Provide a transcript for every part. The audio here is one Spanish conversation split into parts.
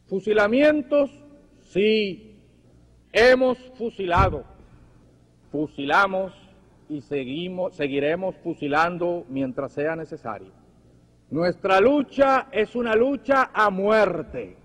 Fusilamientos, sí, hemos fusilado, fusilamos y seguiremos fusilando mientras sea necesario. Nuestra lucha es una lucha a muerte.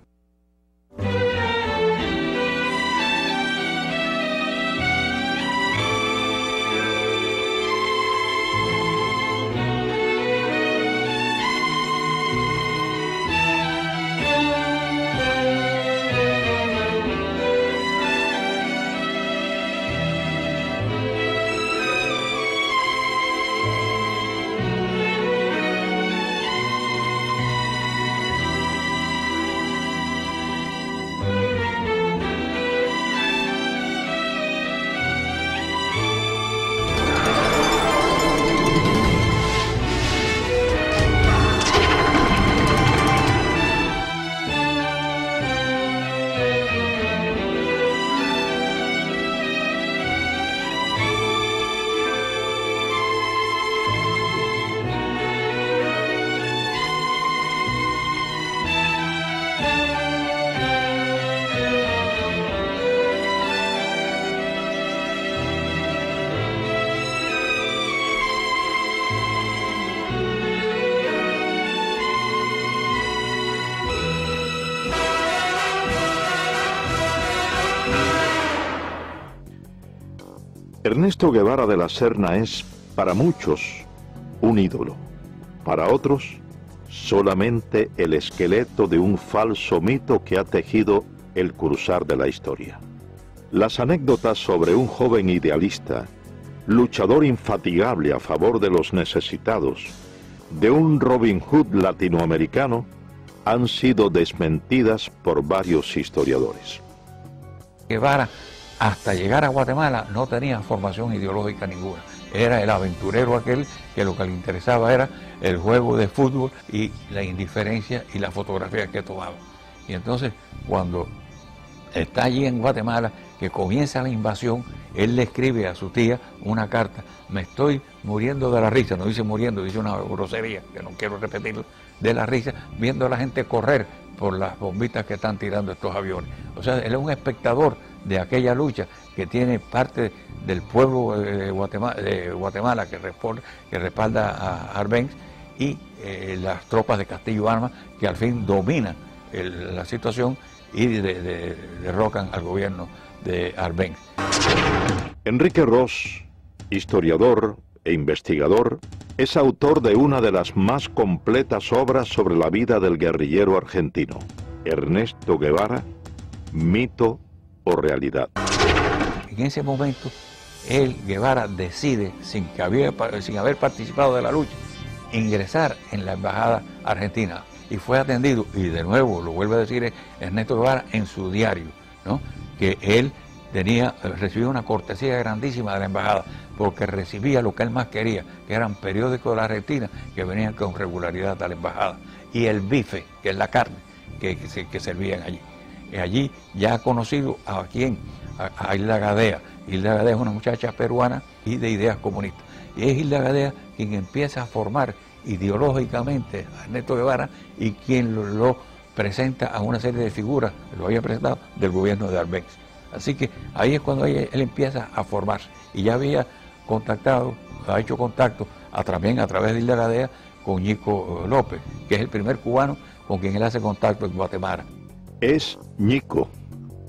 Ernesto Guevara de la Serna es, para muchos, un ídolo. Para otros, solamente el esqueleto de un falso mito que ha tejido el cruzar de la historia. Las anécdotas sobre un joven idealista, luchador infatigable a favor de los necesitados, de un Robin Hood latinoamericano, han sido desmentidas por varios historiadores. Guevara, hasta llegar a Guatemala, no tenía formación ideológica ninguna. Era el aventurero aquel que lo que le interesaba era el juego de fútbol y la indiferencia y la fotografía que tomaba. Y entonces, cuando está allí en Guatemala, que comienza la invasión, él le escribe a su tía una carta: me estoy muriendo de la risa, no dice muriendo, dice una grosería, que no quiero repetirlo, de la risa, viendo a la gente correr por las bombitas que están tirando estos aviones. O sea, él es un espectador de aquella lucha que tiene parte del pueblo de Guatemala que respalda a Arbenz y las tropas de Castillo Armas que al fin dominan la situación y derrocan al gobierno de Arbenz. Enrique Ros, historiador e investigador, es autor de una de las más completas obras sobre la vida del guerrillero argentino, Ernesto Guevara, mito o realidad. En ese momento, Guevara decide, sin haber participado de la lucha, ingresar en la embajada argentina y fue atendido, y de nuevo lo vuelve a decir Ernesto Guevara en su diario, ¿no?, que él recibió una cortesía grandísima de la embajada porque recibía lo que él más quería, que eran periódicos de la Argentina que venían con regularidad a la embajada, y el bife, que es la carne que servían allí. Allí ya ha conocido a Hilda Gadea. Hilda Gadea es una muchacha peruana y de ideas comunistas. Y es Hilda Gadea quien empieza a formar ideológicamente a Ernesto Guevara y quien lo presenta a una serie de figuras, lo había presentado, del gobierno de Arbenz. Así que ahí es cuando él empieza a formarse. Y ya había ha hecho contacto también a través de Hilda Gadea con Ñico López, que es el primer cubano con quien él hace contacto en Guatemala. Es Ñico,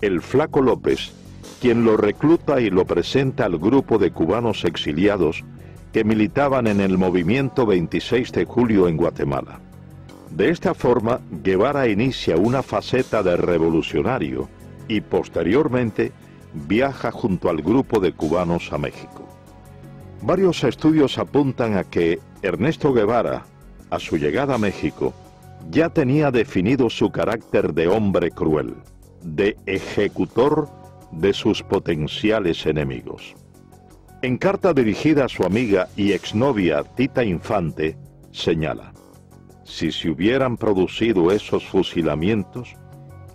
el Flaco López, quien lo recluta y lo presenta al grupo de cubanos exiliados que militaban en el movimiento 26 de julio en Guatemala. De esta forma, Guevara inicia una faceta de revolucionario y posteriormente viaja junto al grupo de cubanos a México. Varios estudios apuntan a que Ernesto Guevara, a su llegada a México, ya tenía definido su carácter de hombre cruel, de ejecutor de sus potenciales enemigos. En carta dirigida a su amiga y exnovia Tita Infante, señala: si se hubieran producido esos fusilamientos,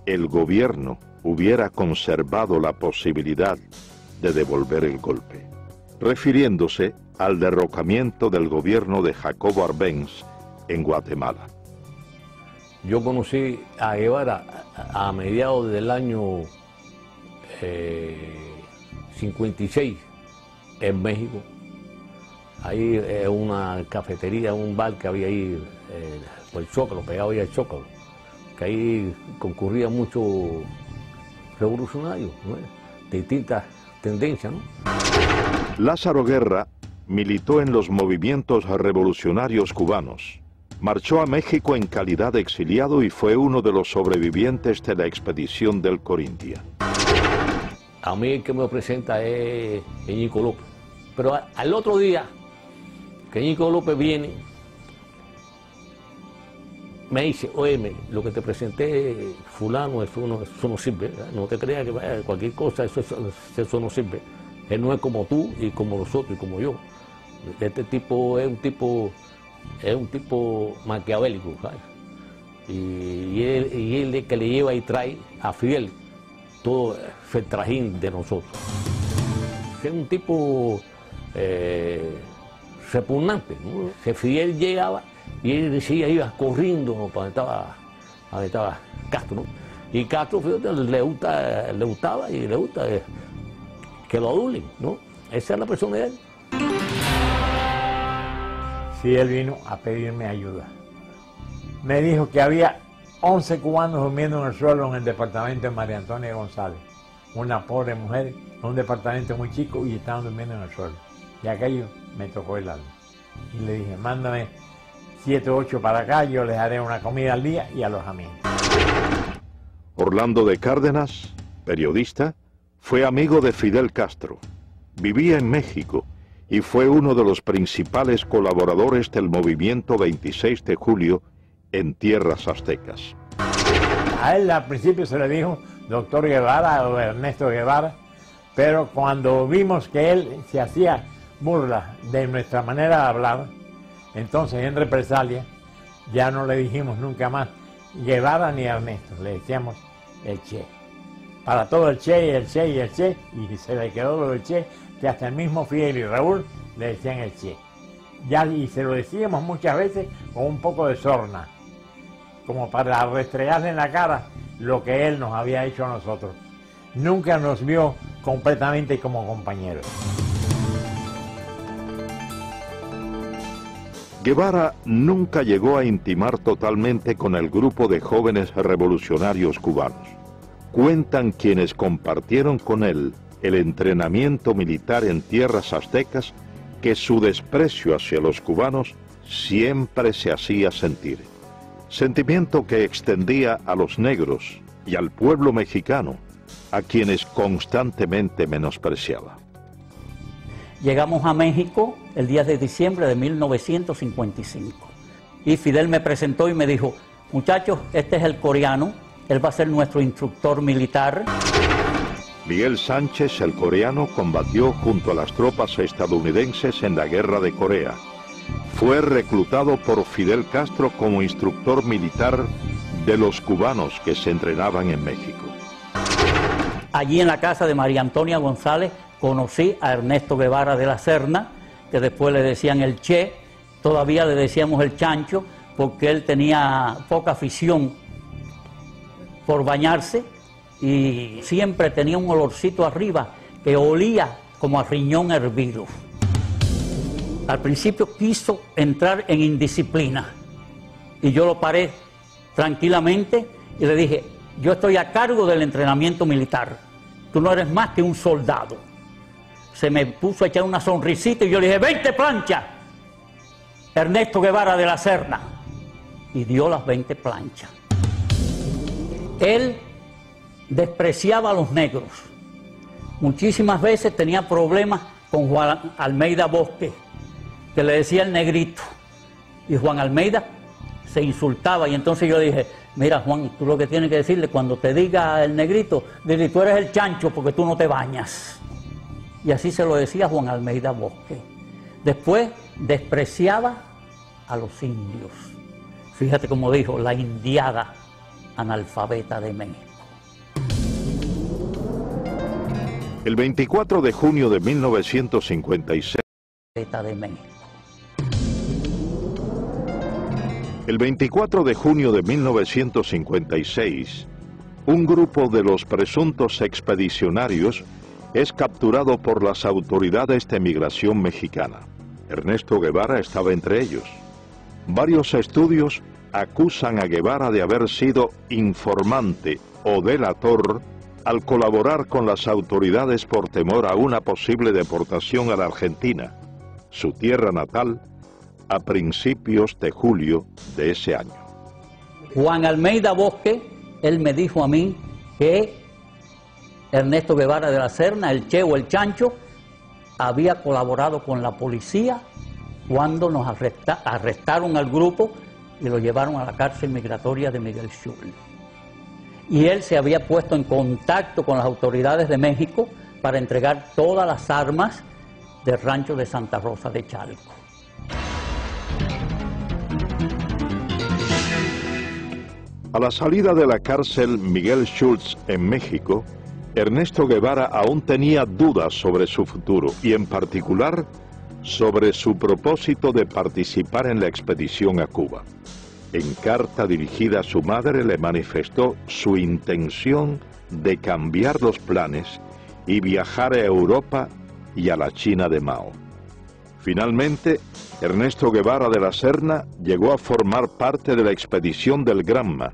el gobierno hubiera conservado la posibilidad de devolver el golpe, refiriéndose al derrocamiento del gobierno de Jacobo Arbenz en Guatemala. Yo conocí a Guevara a mediados del año 56 en México. Ahí una cafetería, un bar que había ahí, por el Zócalo, pegado ahí al Zócalo, que ahí concurrían muchos revolucionarios, ¿no? De distintas tendencias, ¿no? Lázaro Guerra militó en los movimientos revolucionarios cubanos. Marchó a México en calidad de exiliado y fue uno de los sobrevivientes de la expedición del Corintia. A mí el que me presenta es Ñico López. Pero al otro día que Ñico López viene, me dice, óyeme, lo que te presenté fulano, eso no sirve, ¿verdad? No te creas que cualquier cosa, eso no sirve. Él no es como tú y como nosotros y como yo. Este tipo es un tipo maquiavélico, ¿sabes? Y él es que le lleva y trae a Fidel todo el trajín de nosotros. Es un tipo repugnante, ¿no? Que Fidel llegaba y él decía, iba corriendo, ¿no? Para donde estaba Castro, ¿no? Y Castro, fíjate, le gustaba y le gusta que lo adulen, ¿no? Esa es la persona de él. Sí, él vino a pedirme ayuda. Me dijo que había 11 cubanos durmiendo en el suelo en el departamento de María Antonia González. Una pobre mujer en un departamento muy chico y estaban durmiendo en el suelo. Y aquello me tocó el alma. Y le dije, mándame 7 o 8 para acá, yo les haré una comida al día y alojamiento. Orlando de Cárdenas, periodista, fue amigo de Fidel Castro. Vivía en México y fue uno de los principales colaboradores del movimiento 26 de julio en tierras aztecas. A él al principio se le dijo doctor Guevara o Ernesto Guevara, pero cuando vimos que él se hacía burla de nuestra manera de hablar, entonces en represalia ya no le dijimos nunca más Guevara ni Ernesto, le decíamos el Che. Para todo el Che y el Che y el Che, y se le quedó lo del Che, que hasta el mismo Fidel y Raúl le decían el Che. Ya, y se lo decíamos muchas veces con un poco de sorna, como para restregarle en la cara lo que él nos había hecho a nosotros. Nunca nos vio completamente como compañeros. Guevara nunca llegó a intimar totalmente con el grupo de jóvenes revolucionarios cubanos. Cuentan quienes compartieron con él el entrenamiento militar en tierras aztecas que su desprecio hacia los cubanos siempre se hacía sentir. Sentimiento que extendía a los negros y al pueblo mexicano, a quienes constantemente menospreciaba. Llegamos a México el 10 de diciembre de 1955 y Fidel me presentó y me dijo, muchachos, este es el coreano, él va a ser nuestro instructor militar. Miguel Sánchez, el coreano, combatió junto a las tropas estadounidenses en la Guerra de Corea. Fue reclutado por Fidel Castro como instructor militar de los cubanos que se entrenaban en México. Allí en la casa de María Antonia González conocí a Ernesto Guevara de la Serna, que después le decían el Che, todavía le decíamos el Chancho, porque él tenía poca afición por bañarse y siempre tenía un olorcito arriba que olía como a riñón hervido. Al principio quiso entrar en indisciplina y yo lo paré tranquilamente y le dije, yo estoy a cargo del entrenamiento militar, tú no eres más que un soldado. Se me puso a echar una sonrisita y yo le dije, 20 planchas, Ernesto Guevara de la Serna, y dio las 20 planchas. Él despreciaba a los negros. Muchísimas veces tenía problemas con Juan Almeida Bosque, que le decía el negrito, y Juan Almeida se insultaba, y entonces yo dije, mira Juan, tú lo que tienes que decirle cuando te diga el negrito, dile, tú eres el chancho porque tú no te bañas. Y así se lo decía Juan Almeida Bosque. Después despreciaba a los indios. Fíjate cómo dijo, la indiada analfabeta de México. El 24 de junio de 1956, De México. El 24 de junio de 1956, un grupo de los presuntos expedicionarios es capturado por las autoridades de migración mexicana. Ernesto Guevara estaba entre ellos. Varios estudios acusan a Guevara de haber sido informante o delator al colaborar con las autoridades por temor a una posible deportación a la Argentina, su tierra natal, a principios de julio de ese año. Juan Almeida Bosque, él me dijo a mí que Ernesto Guevara de la Serna, el Che o el Chancho, había colaborado con la policía cuando nos arrestaron al grupo y lo llevaron a la cárcel migratoria de Miguel Schultz. Y él se había puesto en contacto con las autoridades de México para entregar todas las armas del rancho de Santa Rosa de Chalco. A la salida de la cárcel Miguel Schultz en México, Ernesto Guevara aún tenía dudas sobre su futuro y en particular sobre su propósito de participar en la expedición a Cuba. En carta dirigida a su madre le manifestó su intención de cambiar los planes y viajar a Europa y a la China de Mao. Finalmente, Ernesto Guevara de la Serna llegó a formar parte de la expedición del Granma,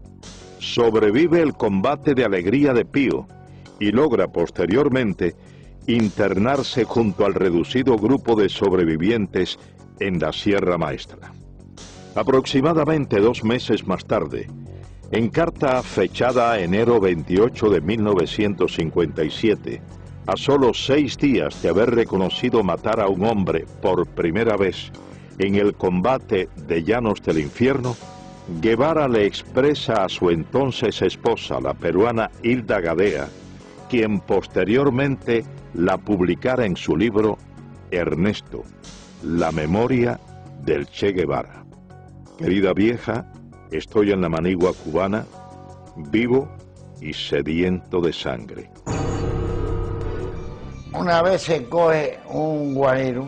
sobrevive el combate de Alegría de Pío y logra posteriormente internarse junto al reducido grupo de sobrevivientes en la Sierra Maestra. Aproximadamente 2 meses más tarde, en carta fechada enero 28 de 1957, a solo 6 días de haber reconocido matar a un hombre por primera vez en el combate de Llanos del Infierno, Guevara le expresa a su entonces esposa, la peruana Hilda Gadea, quien posteriormente la publicara en su libro Ernesto, la memoria del Che Guevara. Querida vieja, estoy en la manigua cubana, vivo y sediento de sangre. Una vez se coge un guarero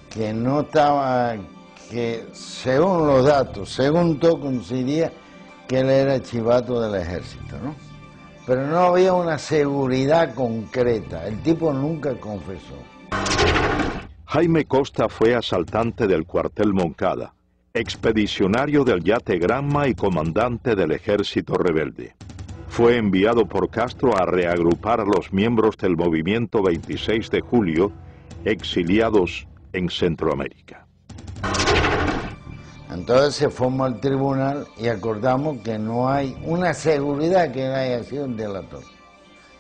que no estaba, que según los datos, según todo coincidía que él era chivato del ejército, ¿no? Pero no había una seguridad concreta, el tipo nunca confesó. Jaime Costa fue asaltante del cuartel Moncada, expedicionario del yate Granma y comandante del ejército rebelde. Fue enviado por Castro a reagrupar a los miembros del movimiento 26 de julio, exiliados en Centroamérica. Entonces se formó el tribunal y acordamos que no hay una seguridad que él haya sido un delator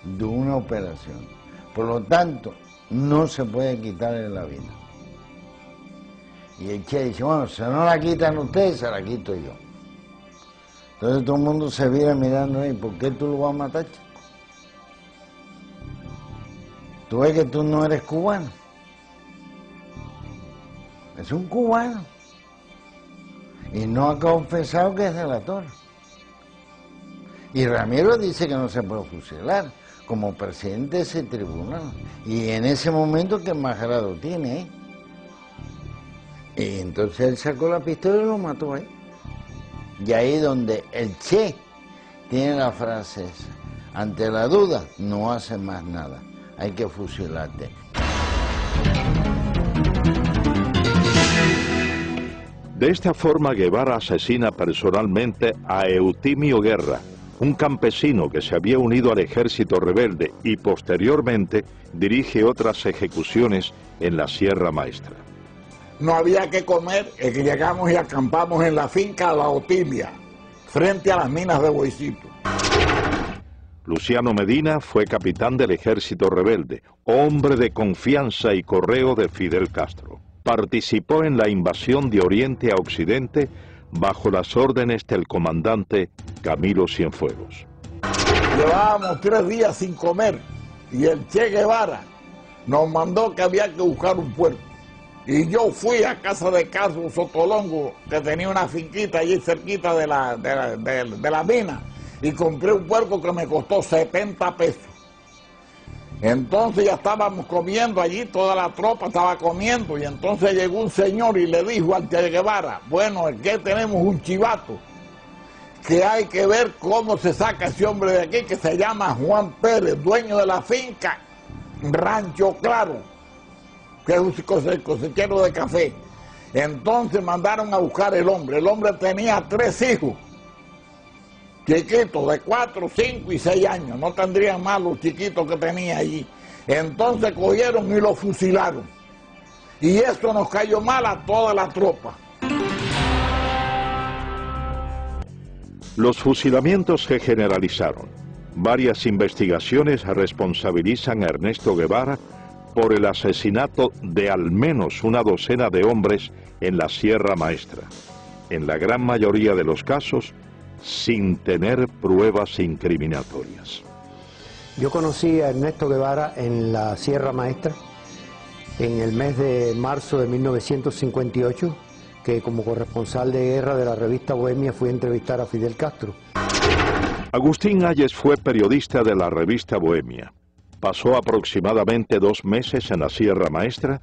de una operación. Por lo tanto, no se puede quitarle la vida. Y el Che dice, bueno, si no la quitan ustedes, se la quito yo. Entonces todo el mundo se viene mirando ahí, ¿por qué tú lo vas a matar, chico? Tú ves que tú no eres cubano. Es un cubano. Y no ha confesado que es delator. Y Ramiro dice que no se puede fusilar como presidente de ese tribunal. Y en ese momento, ¿qué más grado tiene? Y entonces él sacó la pistola y lo mató ahí. Y ahí donde el Che tiene la frase esa, ante la duda no hace más nada, hay que fusilarte. De esta forma Guevara asesina personalmente a Eutimio Guerra, un campesino que se había unido al ejército rebelde y posteriormente dirige otras ejecuciones en la Sierra Maestra. No había que comer, que llegamos y acampamos en la finca La Otimia, frente a las minas de Boicito. Luciano Medina fue capitán del ejército rebelde, hombre de confianza y correo de Fidel Castro. Participó en la invasión de Oriente a Occidente bajo las órdenes del comandante Camilo Cienfuegos. Llevábamos 3 días sin comer y el Che Guevara nos mandó que había que buscar un puerco. Y yo fui a casa de Carlos Sotolongo, que tenía una finquita allí cerquita de la mina, y compré un puerco que me costó 70 pesos. Entonces ya estábamos comiendo allí, toda la tropa estaba comiendo, y entonces llegó un señor y le dijo al Che Guevara, bueno, es que tenemos un chivato, que hay que ver cómo se saca ese hombre de aquí, que se llama Juan Pérez, dueño de la finca Rancho Claro, que es un cosechero de café. Entonces mandaron a buscar el hombre tenía 3 hijos, chiquitos de 4, 5 y 6 años, no tendrían más los chiquitos que tenía allí. Entonces cogieron y lo fusilaron. Y eso nos cayó mal a toda la tropa. Los fusilamientos se generalizaron. Varias investigaciones responsabilizan a Ernesto Guevara por el asesinato de al menos una docena de hombres en la Sierra Maestra. En la gran mayoría de los casos, sin tener pruebas incriminatorias. Yo conocí a Ernesto Guevara en la Sierra Maestra en el mes de marzo de 1958, que como corresponsal de guerra de la revista Bohemia fui a entrevistar a Fidel Castro. Agustín Hayes fue periodista de la revista Bohemia. Pasó aproximadamente 2 meses en la Sierra Maestra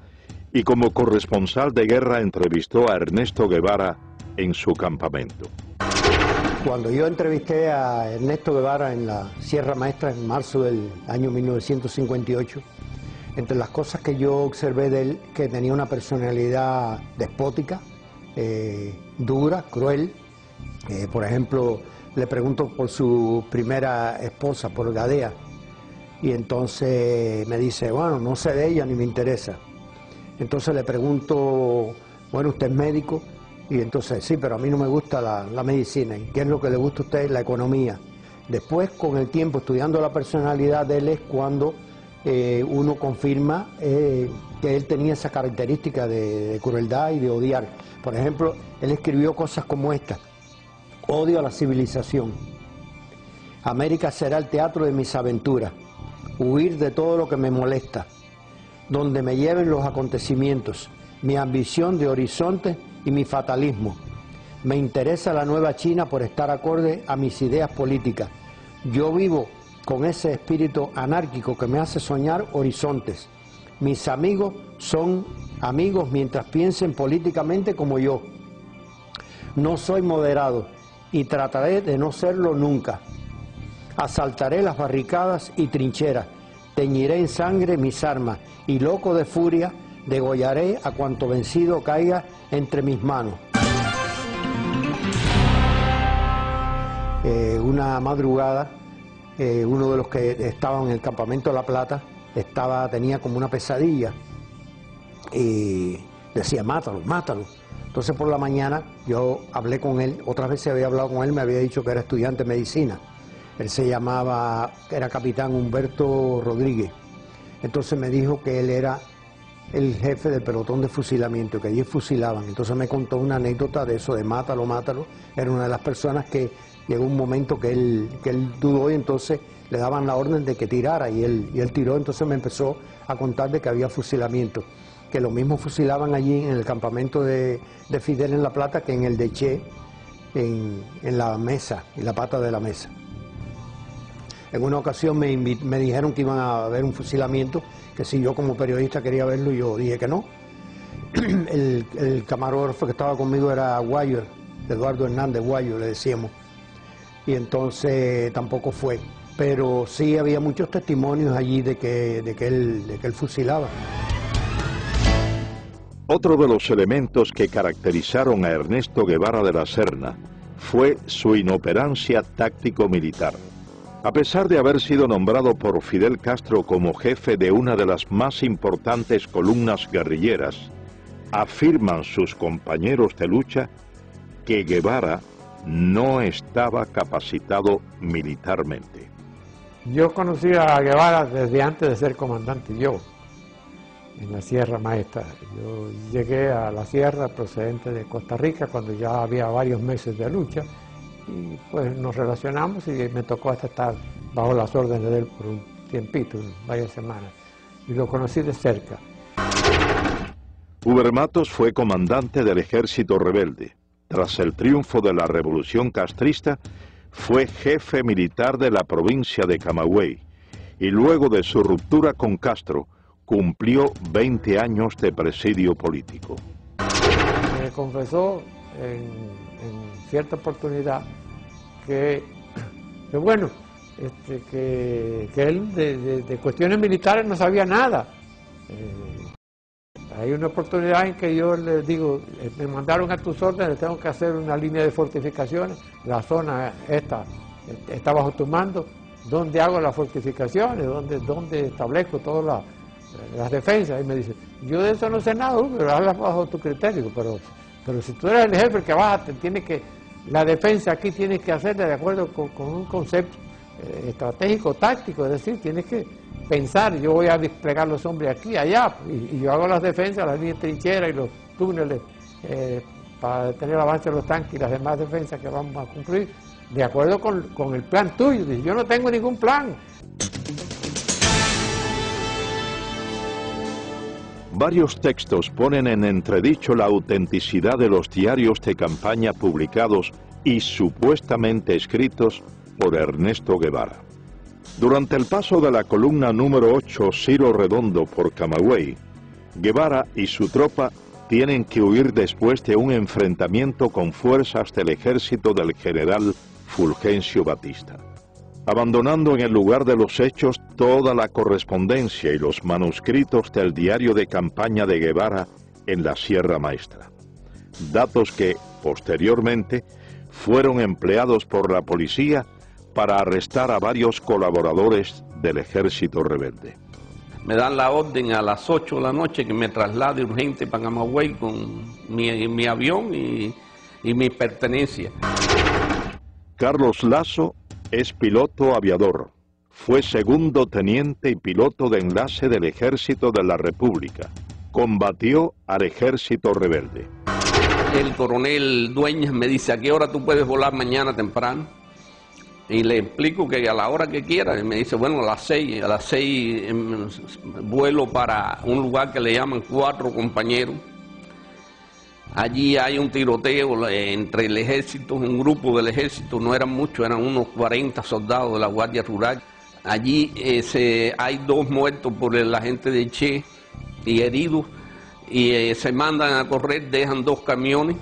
y como corresponsal de guerra entrevistó a Ernesto Guevara en su campamento. Cuando yo entrevisté a Ernesto Guevara en la Sierra Maestra en marzo del año 1958, entre las cosas que yo observé de él, que tenía una personalidad despótica, dura, cruel. Por ejemplo, le pregunto por su primera esposa, por Gadea, y entonces me dice, bueno, no sé de ella ni me interesa. Entonces le pregunto, bueno, ¿usted es médico? Y entonces, sí, pero a mí no me gusta la medicina. ¿Y qué es lo que le gusta a usted? La economía. Después, con el tiempo, estudiando la personalidad de él, es cuando uno confirma que él tenía esa característica de crueldad y de odiar. Por ejemplo, él escribió cosas como esta: odio a la civilización. América será el teatro de mis aventuras. Huir de todo lo que me molesta. Donde me lleven los acontecimientos. Mi ambición de horizonte y mi fatalismo. Me interesa la nueva China por estar acorde a mis ideas políticas. Yo vivo con ese espíritu anárquico que me hace soñar horizontes. Mis amigos son amigos mientras piensen políticamente como yo. No soy moderado y trataré de no serlo nunca. Asaltaré las barricadas y trincheras, teñiré en sangre mis armas y loco de furia degollaré a cuanto vencido caiga entre mis manos. Una madrugada, uno de los que estaban en el campamento de La Plata tenía como una pesadilla y decía, mátalo, mátalo. Entonces por la mañana yo hablé con él, otras veces había hablado con él, me había dicho que era estudiante de medicina. Él se llamaba, era capitán Humberto Rodríguez. Entonces me dijo que él era el jefe del pelotón de fusilamiento, que allí fusilaban. Entonces me contó una anécdota de eso, de mátalo, mátalo. Era una de las personas que llegó un momento que él dudó y entonces le daban la orden de que tirara y él tiró. Entonces me empezó a contar de que había fusilamiento, que lo mismo fusilaban allí en el campamento de Fidel en La Plata que en el de Che, en la mesa, en la pata de la mesa. En una ocasión me dijeron que iban a haber un fusilamiento, que si yo como periodista quería verlo, yo dije que no. El camarógrafo que estaba conmigo era Guayo, Eduardo Hernández Guayo, le decíamos. Y entonces tampoco fue. Pero sí había muchos testimonios allí de que él fusilaba. Otro de los elementos que caracterizaron a Ernesto Guevara de la Serna fue su inoperancia táctico-militar. A pesar de haber sido nombrado por Fidel Castro como jefe de una de las más importantes columnas guerrilleras, afirman sus compañeros de lucha que Guevara no estaba capacitado militarmente. Yo conocí a Guevara desde antes de ser comandante yo, en la Sierra Maestra. Yo llegué a la Sierra procedente de Costa Rica cuando ya había varios meses de lucha. Y pues nos relacionamos y me tocó hasta estar bajo las órdenes de él por un tiempito, varias semanas, y lo conocí de cerca. Uber Matos fue comandante del ejército rebelde. Tras el triunfo de la revolución castrista, fue jefe militar de la provincia de Camagüey y luego de su ruptura con Castro, cumplió 20 años de presidio político. Me confesó en cierta oportunidad que bueno, que él de cuestiones militares no sabía nada. Hay una oportunidad en que yo le digo, me mandaron a tus órdenes, tengo que hacer una línea de fortificaciones, la zona esta está bajo tu mando, ¿dónde hago las fortificaciones? ¿Dónde establezco todas las defensas? Y me dice, yo de eso no sé nada, pero hablas bajo tu criterio, pero si tú eres el jefe que vas, la defensa aquí tienes que hacerla de acuerdo con un concepto estratégico, táctico, es decir, tienes que pensar, yo voy a desplegar los hombres aquí, allá, y yo hago las defensas, las líneas trincheras y los túneles para detener el avance de los tanques y las demás defensas que vamos a cumplir, de acuerdo con el plan tuyo. Dice, yo no tengo ningún plan. Varios textos ponen en entredicho la autenticidad de los diarios de campaña publicados y supuestamente escritos por Ernesto Guevara. Durante el paso de la columna número 8 Ciro Redondo por Camagüey, Guevara y su tropa tienen que huir después de un enfrentamiento con fuerzas del ejército del general Fulgencio Batista, abandonando en el lugar de los hechos toda la correspondencia y los manuscritos del diario de campaña de Guevara en la Sierra Maestra, datos que, posteriormente, fueron empleados por la policía para arrestar a varios colaboradores del ejército rebelde. Me dan la orden a las 8 de la noche que me traslade urgente para Camagüey con mi avión y mis pertenencias. Carlos Lazo es piloto aviador. Fue segundo teniente y piloto de enlace del Ejército de la República. Combatió al ejército rebelde. El coronel Dueñas me dice, ¿a qué hora tú puedes volar mañana temprano? Y le explico que a la hora que quiera. Y me dice, bueno, a las 6 vuelo para un lugar que le llaman Cuatro Compañeros. Allí hay un tiroteo entre el ejército, un grupo del ejército, no eran muchos, eran unos 40 soldados de la Guardia Rural. Allí hay 2 muertos por el agente de Che y heridos, y se mandan a correr, dejan 2 camiones.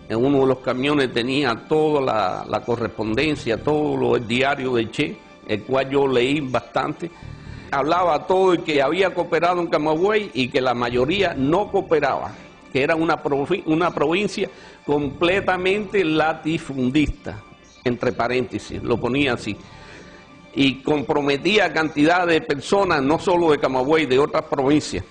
En uno de los camiones tenía toda la correspondencia, todo el diario de Che, el cual yo leí bastante. Hablaba todo el que había cooperado en Camagüey y que la mayoría no cooperaba, que era una provincia completamente latifundista, entre paréntesis, lo ponía así, y comprometía a cantidad de personas, no solo de Camagüey, de otras provincias.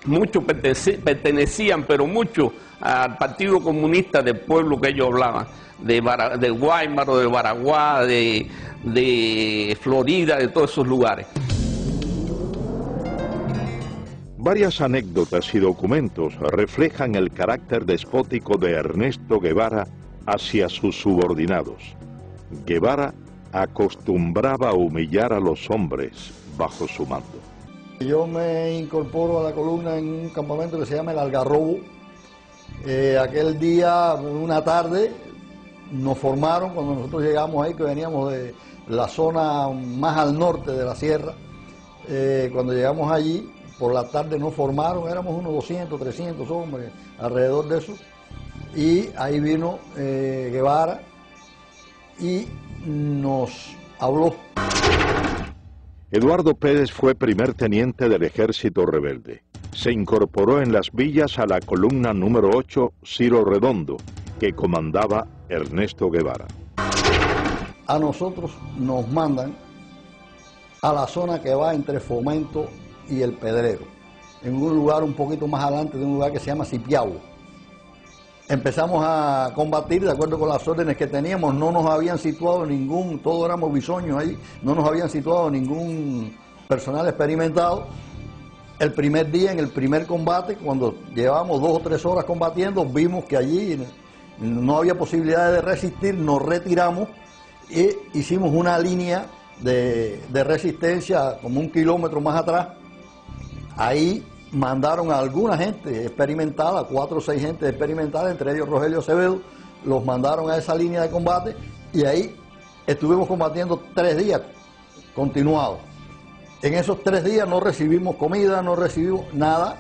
Muchos pertenecían, pero muchos, al Partido Comunista del pueblo que ellos hablaban, de Guaymaro, de Baraguá, de Florida, de todos esos lugares. Varias anécdotas y documentos reflejan el carácter despótico de Ernesto Guevara hacia sus subordinados. Guevara acostumbraba a humillar a los hombres bajo su mando. Yo me incorporo a la columna en un campamento que se llama El Algarrobo. Aquel día, una tarde, nos formaron cuando nosotros llegamos ahí, que veníamos de la zona más al norte de la sierra. Cuando llegamos allí, por la tarde nos formaron, éramos unos 200, 300 hombres, alrededor de eso. Y ahí vino Guevara y nos habló. Eduardo Pérez fue primer teniente del ejército rebelde. Se incorporó en las villas a la columna número 8 Ciro Redondo, que comandaba Ernesto Guevara. A nosotros nos mandan a la zona que va entre Fomento y El Pedrero, en un lugar un poquito más adelante, de un lugar que se llama Cipiao. Empezamos a combatir de acuerdo con las órdenes que teníamos. No nos habían situado todos éramos bisoños ahí, no nos habían situado ningún personal experimentado. El primer día, en el primer combate, cuando llevábamos 2 o 3 horas combatiendo, vimos que allí no había posibilidad de resistir, nos retiramos y hicimos una línea de resistencia como 1 kilómetro más atrás. Ahí mandaron a alguna gente experimentada, 4 o 6 gente experimentada, entre ellos Rogelio Acevedo, los mandaron a esa línea de combate y ahí estuvimos combatiendo 3 días continuados. En esos 3 días no recibimos comida, no recibimos nada.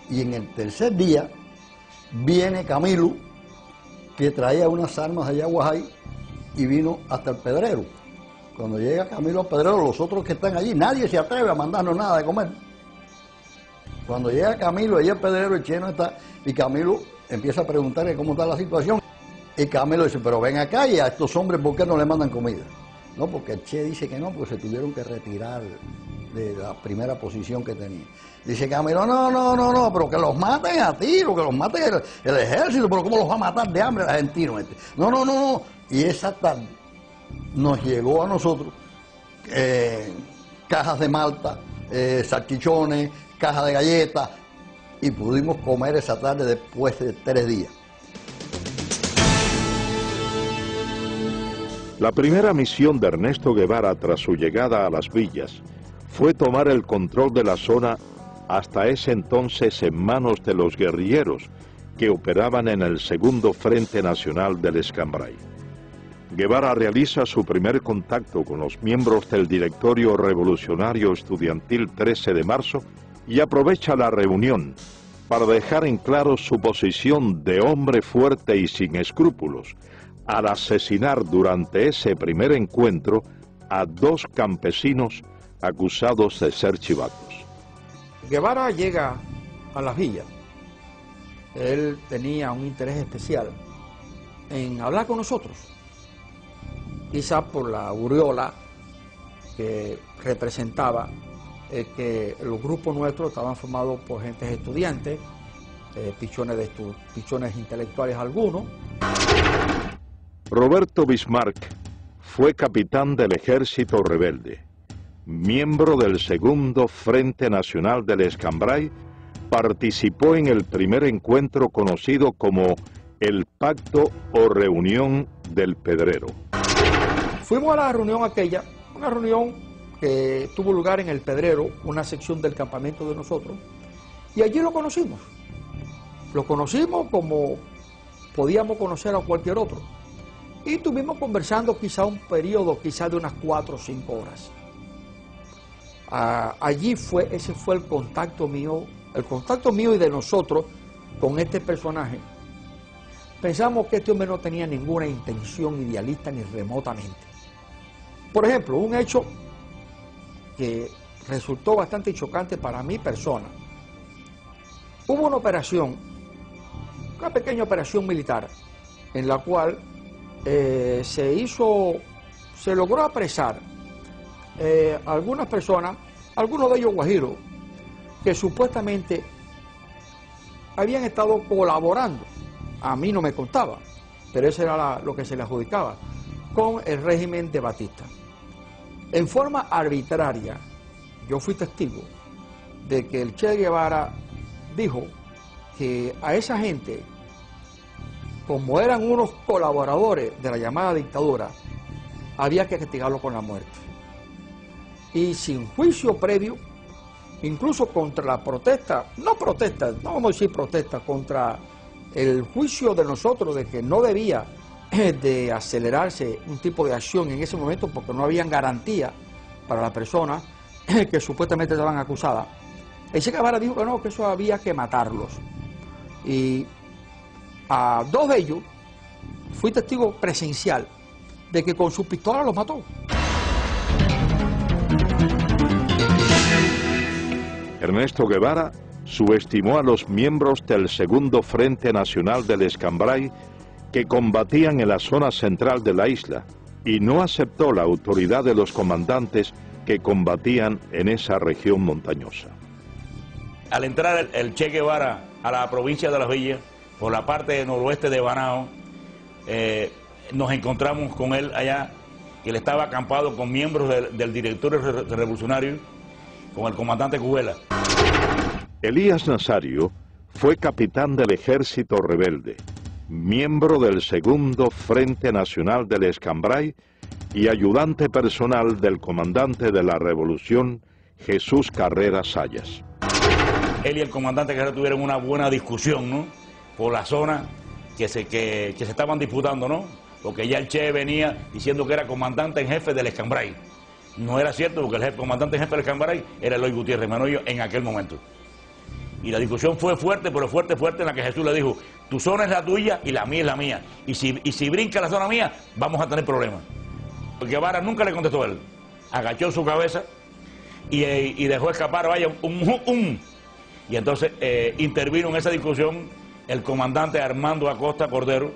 Y en el tercer día viene Camilo, que traía unas armas allá a Guajay, y vino hasta el Pedrero. Cuando llega Camilo al Pedrero, los otros que están allí, nadie se atreve a mandarnos nada de comer. Cuando llega Camilo, allí al Pedrero, el Che no está, y Camilo empieza a preguntarle cómo está la situación. Y Camilo dice, pero ven acá, y a estos hombres, ¿por qué no le mandan comida? No, porque el Che dice que no, porque se tuvieron que retirar de la primera posición que tenía. Dice Camilo, no, pero que los maten a tiro, que los maten el ejército, pero ¿cómo los va a matar de hambre el argentino este? No. Y esa tarde nos llegó a nosotros cajas de malta, salchichones, cajas de galletas, y pudimos comer esa tarde después de 3 días. La primera misión de Ernesto Guevara tras su llegada a las villas fue tomar el control de la zona, hasta ese entonces en manos de los guerrilleros que operaban en el Segundo Frente Nacional del Escambray. Guevara realiza su primer contacto con los miembros del Directorio Revolucionario Estudiantil 13 de marzo y aprovecha la reunión para dejar en claro su posición de hombre fuerte y sin escrúpulos, al asesinar durante ese primer encuentro a 2 campesinos acusados de ser chivacos. Guevara llega a las villas. Él tenía un interés especial en hablar con nosotros, quizá por la aureola que representaba que los grupos nuestros estaban formados por gentes estudiantes, pichones intelectuales algunos. Roberto Bismarck fue capitán del Ejército Rebelde, miembro del Segundo Frente Nacional del Escambray, participó en el primer encuentro conocido como el Pacto o Reunión del Pedrero. Fuimos a la reunión aquella, una reunión que tuvo lugar en el Pedrero, una sección del campamento de nosotros, y allí lo conocimos. Lo conocimos como podíamos conocer a cualquier otro. Y estuvimos conversando quizá un periodo, quizá de unas 4 o 5 horas. Ese fue el contacto mío y de nosotros con este personaje. Pensamos que este hombre no tenía ninguna intención idealista ni remotamente. Por ejemplo, un hecho que resultó bastante chocante para mi persona. Hubo una operación, una pequeña operación militar, en la cual se logró apresar algunas personas, algunos de ellos guajiros, que supuestamente habían estado colaborando, a mí no me contaba, pero eso era lo que se le adjudicaba, con el régimen de Batista. En forma arbitraria, yo fui testigo de que el Che Guevara dijo que a esa gente, como eran unos colaboradores de la llamada dictadura, había que castigarlo con la muerte. Y sin juicio previo, incluso contra la protesta, no vamos a decir protesta, contra el juicio de nosotros de que no debía de acelerarse un tipo de acción en ese momento porque no habían garantía para la persona que supuestamente estaban acusadas. El Che Guevara dijo que no, que eso había que matarlos. Y a 2 de ellos fui testigo presencial de que con su pistola los mató. Ernesto Guevara subestimó a los miembros del Segundo Frente Nacional del Escambray que combatían en la zona central de la isla y no aceptó la autoridad de los comandantes que combatían en esa región montañosa. Al entrar el Che Guevara a la provincia de Las Villas, por la parte noroeste de Banao, nos encontramos con él allá, que él estaba acampado con miembros del directorio revolucionario, con el comandante Cubela. Elías Nazario fue capitán del Ejército Rebelde, miembro del Segundo Frente Nacional del Escambray y ayudante personal del comandante de la Revolución, Jesús Carrera Sayas. Él y el comandante Carrera tuvieron una buena discusión, ¿no?, por la zona que se estaban disputando, ¿no?, porque ya el Che venía diciendo que era comandante en jefe del Escambray. No era cierto, porque el comandante jefe del Escambray era Eloy Gutiérrez Manoyo en aquel momento. Y la discusión fue fuerte, pero fuerte, en la que Jesús le dijo, tu zona es la tuya y la mía es la mía. Y si brinca la zona mía, vamos a tener problemas. Porque Guevara nunca le contestó a él. Agachó su cabeza y dejó escapar, vaya, Y entonces intervino en esa discusión el comandante Armando Acosta Cordero,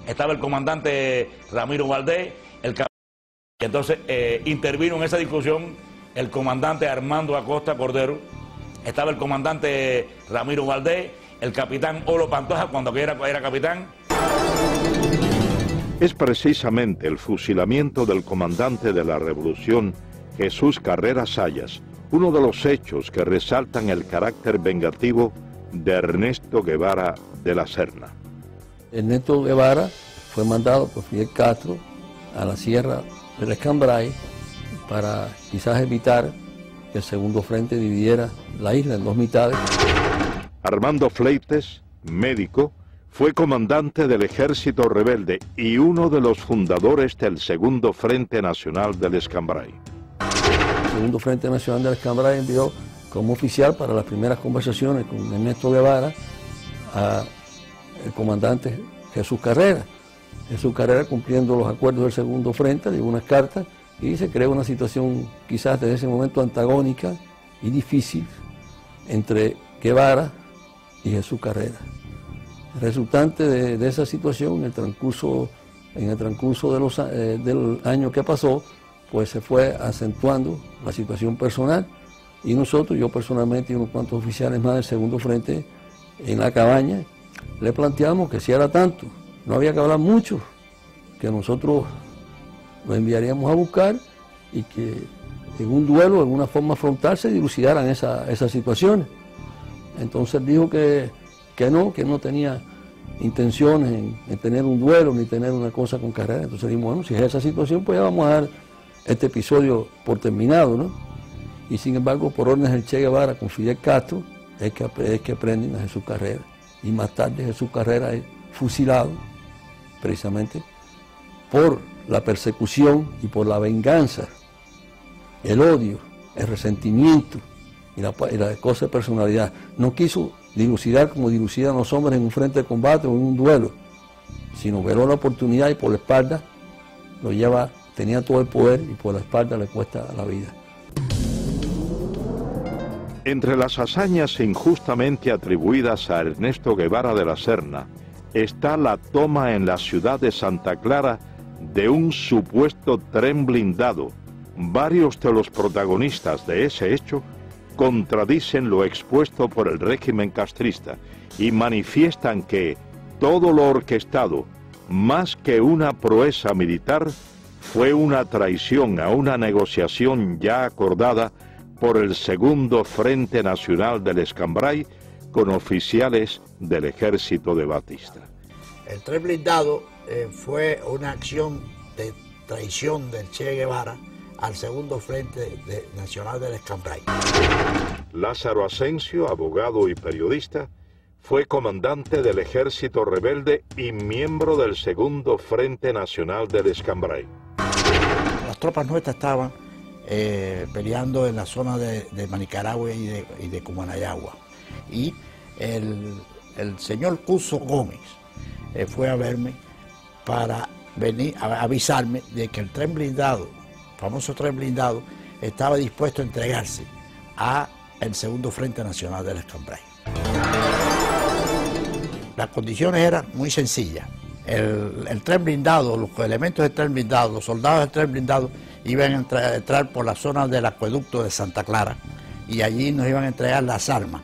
estaba el comandante Ramiro Valdés, y entonces intervino en esa discusión el comandante Armando Acosta Cordero, estaba el comandante Ramiro Valdés, el capitán Olo Pantoja, cuando era capitán. Es precisamente el fusilamiento del comandante de la Revolución, Jesús Carreras Sayas, uno de los hechos que resaltan el carácter vengativo de Ernesto Guevara de la Serna. Ernesto Guevara fue mandado por Fidel Castro a la Sierra del Escambray para quizás evitar que el segundo frente dividiera la isla en dos mitades. Armando Fleites, médico, fue comandante del Ejército Rebelde y uno de los fundadores del Segundo Frente Nacional del Escambray. El Segundo Frente Nacional del Escambray envió como oficial para las primeras conversaciones con Ernesto Guevara al comandante Jesús Carreras. Jesús Carreras, cumpliendo los acuerdos del Segundo Frente, dio unas cartas y se creó una situación quizás desde ese momento antagónica y difícil entre Guevara y Jesús Carreras. Resultante de esa situación, en el transcurso del año que pasó, pues se fue acentuando la situación personal y nosotros, yo personalmente y unos cuantos oficiales más del Segundo Frente, en la cabaña, le planteamos que si era tanto, no había que hablar mucho, que nosotros lo enviaríamos a buscar y que en un duelo, en una forma frontal, se dilucidaran esas situaciones. Entonces dijo que no tenía intenciones en tener un duelo ni tener una cosa con Carreras. Entonces dijimos, bueno, si es esa situación, pues ya vamos a dar este episodio por terminado, ¿no? Y sin embargo, por órdenes del Che Guevara con Fidel Castro, es que prenden a Jesús Carreras. Y más tarde Jesús Carreras es fusilado, precisamente, por la persecución y por la venganza, el odio, el resentimiento y la cosa de personalidad. No quiso dilucidar como dilucidan los hombres en un frente de combate o en un duelo, sino veló la oportunidad y por la espalda lo lleva, tenía todo el poder y por la espalda le cuesta la vida. Entre las hazañas injustamente atribuidas a Ernesto Guevara de la Serna está la toma en la ciudad de Santa Clara de un supuesto tren blindado. Varios de los protagonistas de ese hecho contradicen lo expuesto por el régimen castrista y manifiestan que todo lo orquestado, más que una proeza militar, fue una traición a una negociación ya acordada por el Segundo Frente Nacional del Escambray con oficiales del ejército de Batista. El tren blindado fue una acción de traición del Che Guevara al Segundo Frente Nacional del Escambray. Lázaro Asensio, abogado y periodista, fue comandante del Ejército Rebelde y miembro del Segundo Frente Nacional del Escambray. Las tropas nuestras estaban peleando en la zona de Manicaragua y de Cumanayagua. Y el señor Cuso Gómez fue a verme para venir a avisarme de que el tren blindado, el famoso tren blindado, estaba dispuesto a entregarse al Segundo Frente Nacional del Escambray. Las condiciones eran muy sencillas. El tren blindado, los elementos del tren blindado, los soldados del tren blindado iban a entrar por la zona del acueducto de Santa Clara y allí nos iban a entregar las armas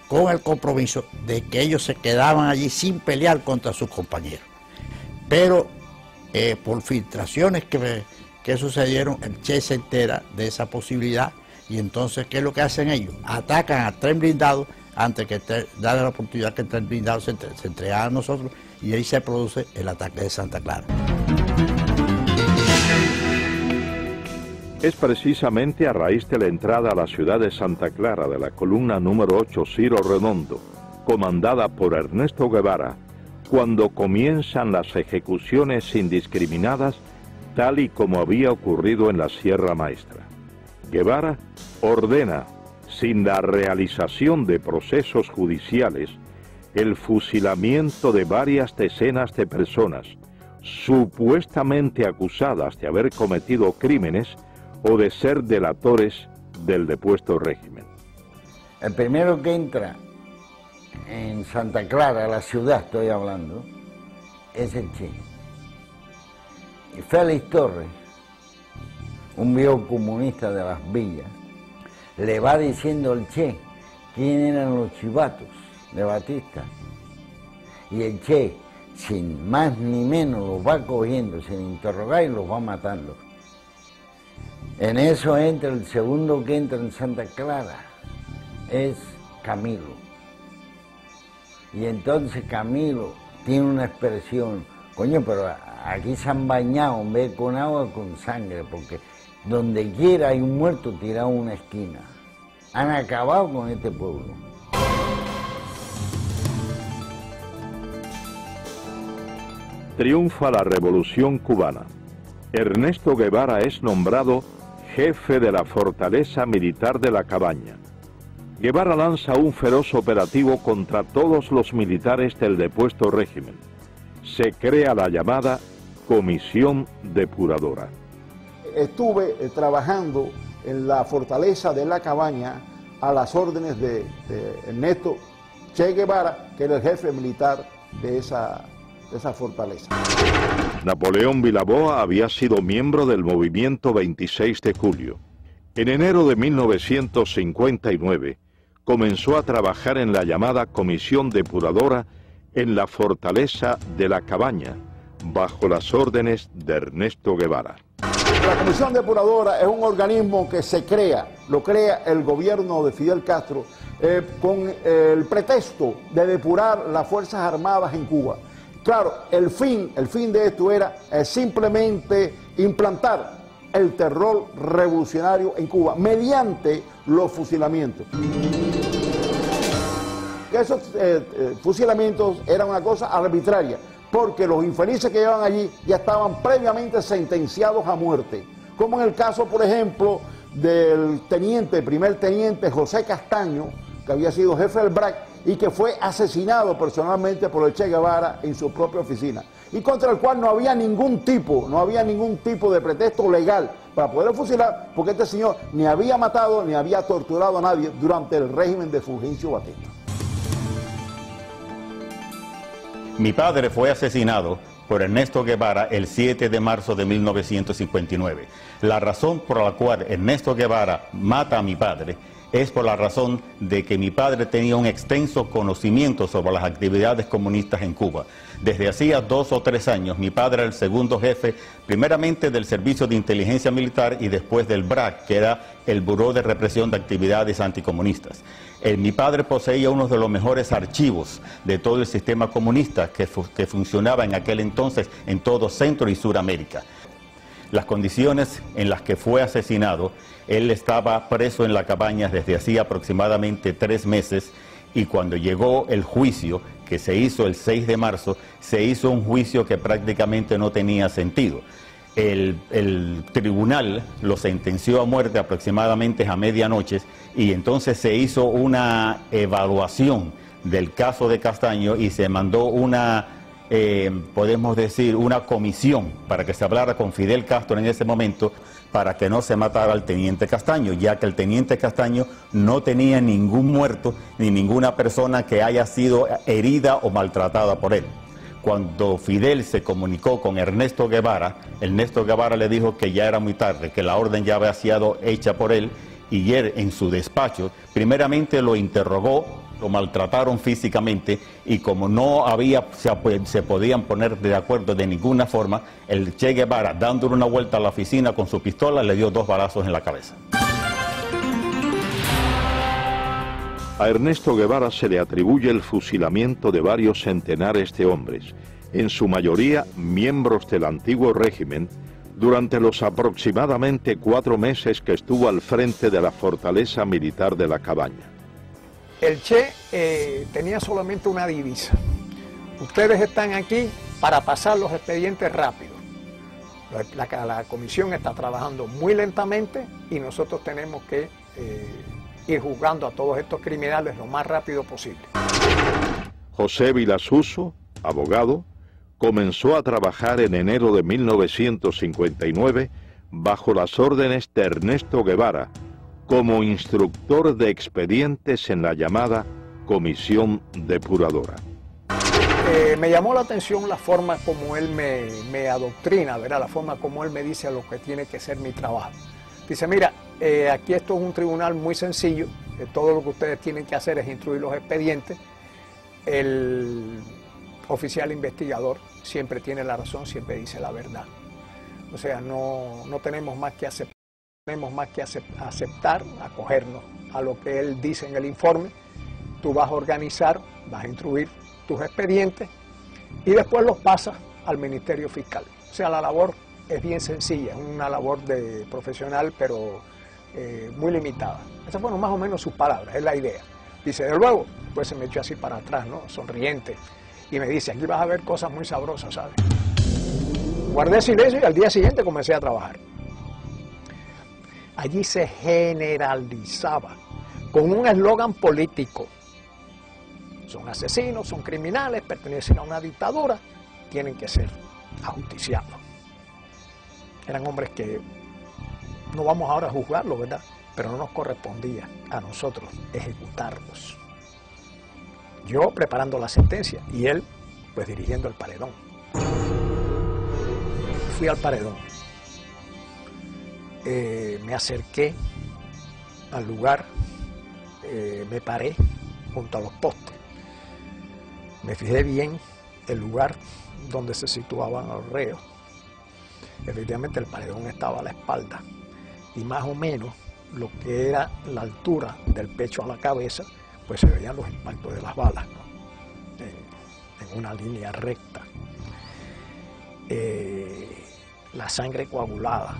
con el compromiso de que ellos se quedaban allí sin pelear contra sus compañeros. Pero por filtraciones que sucedieron, el Che se entera de esa posibilidad y entonces, ¿qué es lo que hacen ellos? Atacan al tren blindado antes que darle la oportunidad que el tren blindado se entregara a nosotros y ahí se produce el ataque de Santa Clara. Es precisamente a raíz de la entrada a la ciudad de Santa Clara de la columna número 8 Ciro Redondo, comandada por Ernesto Guevara, cuando comienzan las ejecuciones indiscriminadas tal y como había ocurrido en la Sierra Maestra. Guevara ordena, sin la realización de procesos judiciales, el fusilamiento de varias decenas de personas supuestamente acusadas de haber cometido crímenes o de ser delatores del depuesto régimen. El primero que entra en Santa Clara, la ciudad estoy hablando, es el Che. Y Félix Torres, un viejo comunista de las villas, le va diciendo al Che quién eran los chivatos de Batista. Y el Che, sin más ni menos, los va cogiendo, sin interrogar, y los va matando. En eso entra el segundo que entra en Santa Clara, es Camilo. Y entonces Camilo tiene una expresión, coño, pero aquí se han bañado en vez de con agua, con sangre, porque donde quiera hay un muerto tirado en una esquina. Han acabado con este pueblo. Triunfa la Revolución Cubana. Ernesto Guevara es nombrado jefe de la fortaleza militar de La Cabaña. Guevara lanza un feroz operativo contra todos los militares del depuesto régimen. Se crea la llamada Comisión Depuradora. Estuve trabajando en la fortaleza de La Cabaña a las órdenes de Ernesto Che Guevara, que era el jefe militar de esa fortaleza. Napoleón Vilaboa había sido miembro del movimiento 26 de julio. En enero de 1959 comenzó a trabajar en la llamada Comisión Depuradora en la fortaleza de La Cabaña, bajo las órdenes de Ernesto Guevara. La Comisión Depuradora es un organismo que se crea, lo crea el gobierno de Fidel Castro con el pretexto de depurar las Fuerzas Armadas en Cuba. Claro, el fin de esto era simplemente implantar el terror revolucionario en Cuba mediante los fusilamientos. Esos fusilamientos eran una cosa arbitraria, porque los infelices que llevaban allí ya estaban previamente sentenciados a muerte, como en el caso, por ejemplo, del primer teniente José Castaño, que había sido jefe del BRAC y que fue asesinado personalmente por el Che Guevara en su propia oficina, y contra el cual no había ningún tipo de pretexto legal para poder fusilar, porque este señor ni había matado ni había torturado a nadie durante el régimen de Fulgencio Batista. Mi padre fue asesinado por Ernesto Guevara el 7 de marzo de 1959. La razón por la cual Ernesto Guevara mata a mi padre es por la razón de que mi padre tenía un extenso conocimiento sobre las actividades comunistas en Cuba. Desde hacía 2 o 3 años, mi padre era el segundo jefe, primeramente del Servicio de Inteligencia Militar y después del BRAC, que era el Buró de Represión de Actividades Anticomunistas. Mi padre poseía uno de los mejores archivos de todo el sistema comunista que funcionaba en aquel entonces en todo Centro y Suramérica. Las condiciones en las que fue asesinado, él estaba preso en La Cabaña desde hacía aproximadamente 3 meses, y cuando llegó el juicio, que se hizo el 6 de marzo, se hizo un juicio que prácticamente no tenía sentido. El tribunal lo sentenció a muerte aproximadamente a medianoche, y entonces se hizo una evaluación del caso de Castaño y se mandó una, podemos decir, una comisión para que se hablara con Fidel Castro en ese momento para que no se matara al teniente Castaño, ya que el teniente Castaño no tenía ningún muerto ni ninguna persona que haya sido herida o maltratada por él. Cuando Fidel se comunicó con Ernesto Guevara le dijo que ya era muy tarde, que la orden ya había sido hecha por él, y él en su despacho primeramente lo interrogó, lo maltrataron físicamente, y como no se podían poner de acuerdo de ninguna forma, el Che Guevara, dándole una vuelta a la oficina con su pistola, le dio 2 balazos en la cabeza. A Ernesto Guevara se le atribuye el fusilamiento de varios centenares de hombres, en su mayoría miembros del antiguo régimen, durante los aproximadamente 4 meses que estuvo al frente de la fortaleza militar de La Cabaña. El Che tenía solamente una divisa: ustedes están aquí para pasar los expedientes rápido. La comisión está trabajando muy lentamente y nosotros tenemos que ir juzgando a todos estos criminales lo más rápido posible. José Vilasuso, abogado, comenzó a trabajar en enero de 1959 bajo las órdenes de Ernesto Guevara como instructor de expedientes en la llamada Comisión Depuradora. Me llamó la atención la forma como él me adoctrina, ¿verdad? La forma como él me dice lo que tiene que ser mi trabajo. Dice, mira, aquí esto es un tribunal muy sencillo, todo lo que ustedes tienen que hacer es instruir los expedientes. El oficial investigador siempre tiene la razón, siempre dice la verdad. O sea, no tenemos más que aceptar, acogernos a lo que él dice en el informe. Tú vas a organizar, vas a instruir tus expedientes y después los pasas al Ministerio Fiscal. O sea, la labor es bien sencilla, es una labor de profesional, pero muy limitada. Esas fueron más o menos sus palabras, es la idea. Dice, de luego, pues se me echó así para atrás, ¿no? Sonriente, y me dice, aquí vas a ver cosas muy sabrosas, ¿sabes? Guardé silencio y al día siguiente comencé a trabajar. Allí se generalizaba con un eslogan político. Son asesinos, son criminales, pertenecen a una dictadura, tienen que ser ajusticiados. Eran hombres que no vamos ahora a juzgarlos, ¿verdad? Pero no nos correspondía a nosotros ejecutarlos. Yo preparando la sentencia y él pues dirigiendo el paredón. Fui al paredón. Me acerqué al lugar, me paré junto a los postes. Me fijé bien el lugar donde se situaban los reos. Efectivamente el paredón estaba a la espalda y más o menos lo que era la altura del pecho a la cabeza, pues se veían los impactos de las balas, ¿no? En una línea recta. La sangre coagulada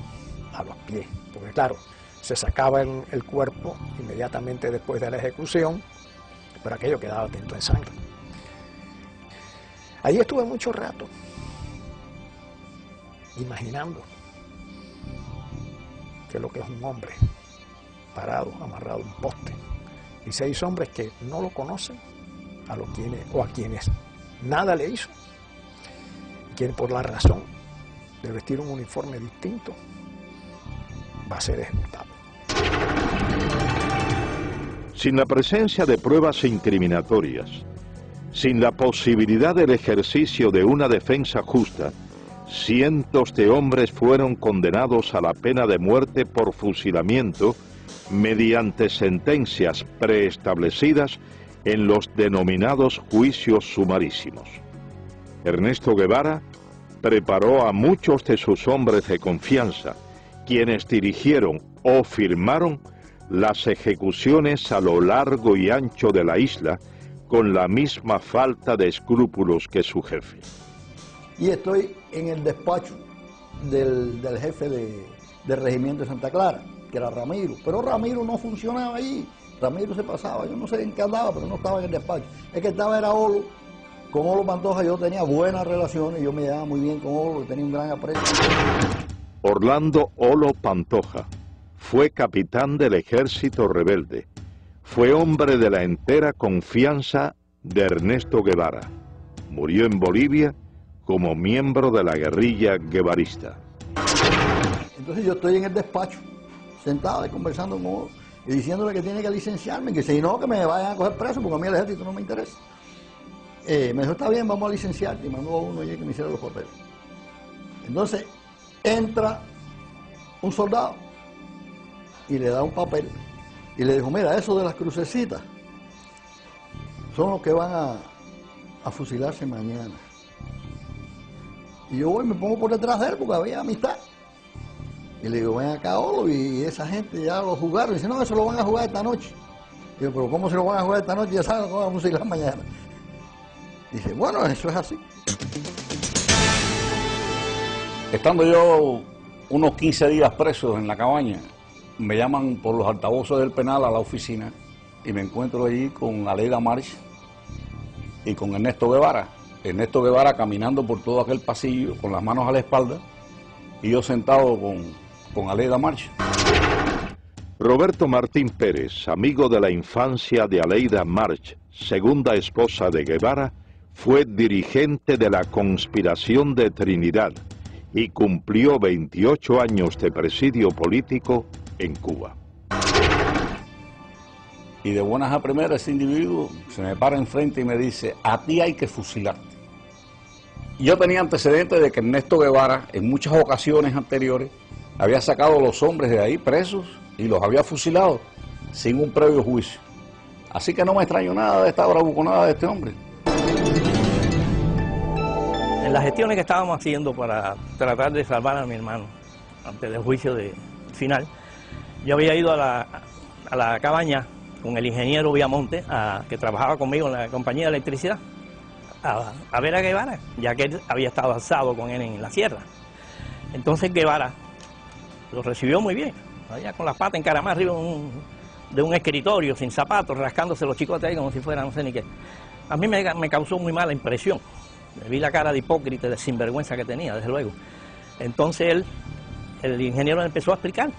a los pies, porque claro, se sacaba el cuerpo inmediatamente después de la ejecución, pero aquello quedaba tinto en sangre. Allí estuve mucho rato, imaginando qué es lo que es un hombre parado, amarrado a un poste, y 6 hombres que no lo conocen, a quienes nada le hizo, quien por la razón de vestir un uniforme distinto va a ser ejecutado. Sin la presencia de pruebas incriminatorias, sin la posibilidad del ejercicio de una defensa justa, cientos de hombres fueron condenados a la pena de muerte por fusilamiento mediante sentencias preestablecidas en los denominados juicios sumarísimos. Ernesto Guevara preparó a muchos de sus hombres de confianza, quienes dirigieron o firmaron las ejecuciones a lo largo y ancho de la isla, con la misma falta de escrúpulos que su jefe. Y estoy en el despacho del jefe del regimiento de Santa Clara, que era Ramiro, pero Ramiro no funcionaba allí, Ramiro se pasaba, yo no sé en qué andaba, pero no estaba en el despacho. El que estaba era Olo. Con Olo Pantoja yo tenía buenas relaciones, yo me llevaba muy bien con Olo, que tenía un gran aprecio. Orlando Olo Pantoja fue capitán del ejército rebelde. Fue hombre de la entera confianza de Ernesto Guevara. Murió en Bolivia como miembro de la guerrilla guevarista. Entonces yo estoy en el despacho, sentado y conversando con Olo, y diciéndole que tiene que licenciarme, que si no, que me vayan a coger preso, porque a mí el ejército no me interesa. Me dijo, está bien, vamos a licenciarte, y mandó a uno allí que me hiciera los papeles. Entonces entra un soldado y le da un papel y le dijo, mira, eso de las crucecitas son los que van a fusilarse mañana. Y yo voy y me pongo por detrás de él porque había amistad. Y le digo, ven acá, Olo, y esa gente ya lo jugaron. Y dice, no, eso lo van a jugar esta noche. Y digo, pero ¿cómo se lo van a jugar esta noche? Ya saben que van a fusilar mañana. Y dice, bueno, eso es así. Estando yo unos 15 días preso en la cabaña, me llaman por los altavoces del penal a la oficina y me encuentro allí con Aleida March y con Ernesto Guevara. Ernesto Guevara caminando por todo aquel pasillo con las manos a la espalda y yo sentado con Aleida March. Roberto Martín Pérez, amigo de la infancia de Aleida March, segunda esposa de Guevara, fue dirigente de la conspiración de Trinidad y cumplió 28 años de presidio político en Cuba. Y de buenas a primeras ese individuo se me para enfrente y me dice, a ti hay que fusilarte. Yo tenía antecedentes de que Ernesto Guevara en muchas ocasiones anteriores había sacado a los hombres de ahí presos y los había fusilado sin un previo juicio. Así que no me extraño nada de esta bravuconada de este hombre. En las gestiones que estábamos haciendo para tratar de salvar a mi hermano antes del juicio final, yo había ido a la cabaña con el ingeniero Villamonte, que trabajaba conmigo en la compañía de electricidad, a ver a Guevara, ya que él había estado alzado con él en la sierra. Entonces Guevara lo recibió muy bien, allá con las patas encaramadas arriba de un escritorio, sin zapatos, rascándose los chicotes ahí como si fuera no sé ni qué. A mí me causó muy mala impresión. Me vi la cara de hipócrita, de sinvergüenza que tenía, desde luego. Entonces el ingeniero empezó a explicar.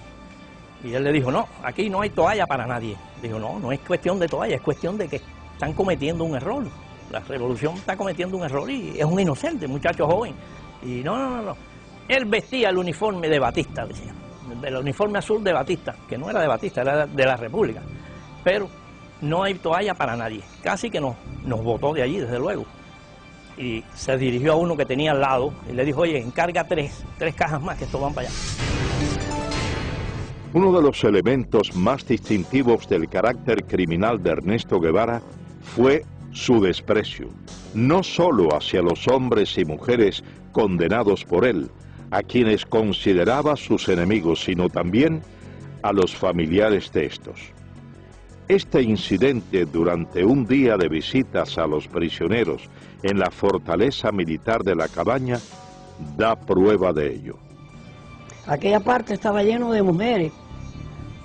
Y él le dijo, no, aquí no hay toalla para nadie. Dijo, no, no es cuestión de toalla, es cuestión de que están cometiendo un error. La revolución está cometiendo un error y es un inocente, muchacho joven. Y no. Él vestía el uniforme de Batista, decía. El uniforme azul de Batista, que no era de Batista, era de la República. Pero no hay toalla para nadie. Casi que nos botó de allí, desde luego. Y se dirigió a uno que tenía al lado y le dijo, oye, encarga tres cajas más que estos van para allá. Uno de los elementos más distintivos del carácter criminal de Ernesto Guevara fue su desprecio, no solo hacia los hombres y mujeres condenados por él, a quienes consideraba sus enemigos, sino también a los familiares de estos. Este incidente durante un día de visitas a los prisioneros en la fortaleza militar de la Cabaña da prueba de ello. Aquella parte estaba lleno de mujeres,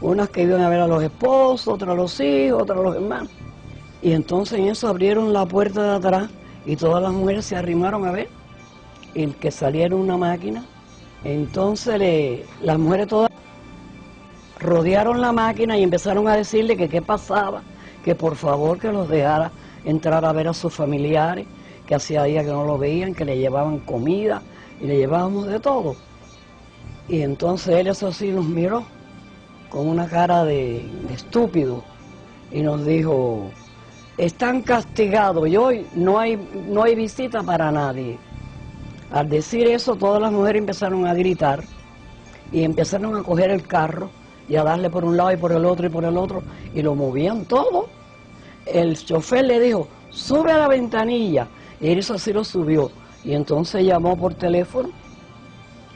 unas que iban a ver a los esposos, otras a los hijos, otras a los hermanos. Y entonces en eso abrieron la puerta de atrás y todas las mujeres se arrimaron a ver y que saliera una máquina. Entonces las mujeres todas rodearon la máquina y empezaron a decirle que qué pasaba, que por favor que los dejara entrar a ver a sus familiares, que hacía días que no lo veían, que le llevaban comida y le llevábamos de todo. Y entonces él eso sí nos miró con una cara de estúpido y nos dijo, están castigados y hoy no hay visita para nadie. Al decir eso todas las mujeres empezaron a gritar y empezaron a coger el carro y a darle por un lado y por el otro y por el otro y lo movían todo. El chofer le dijo, sube a la ventanilla y él eso así lo subió y entonces llamó por teléfono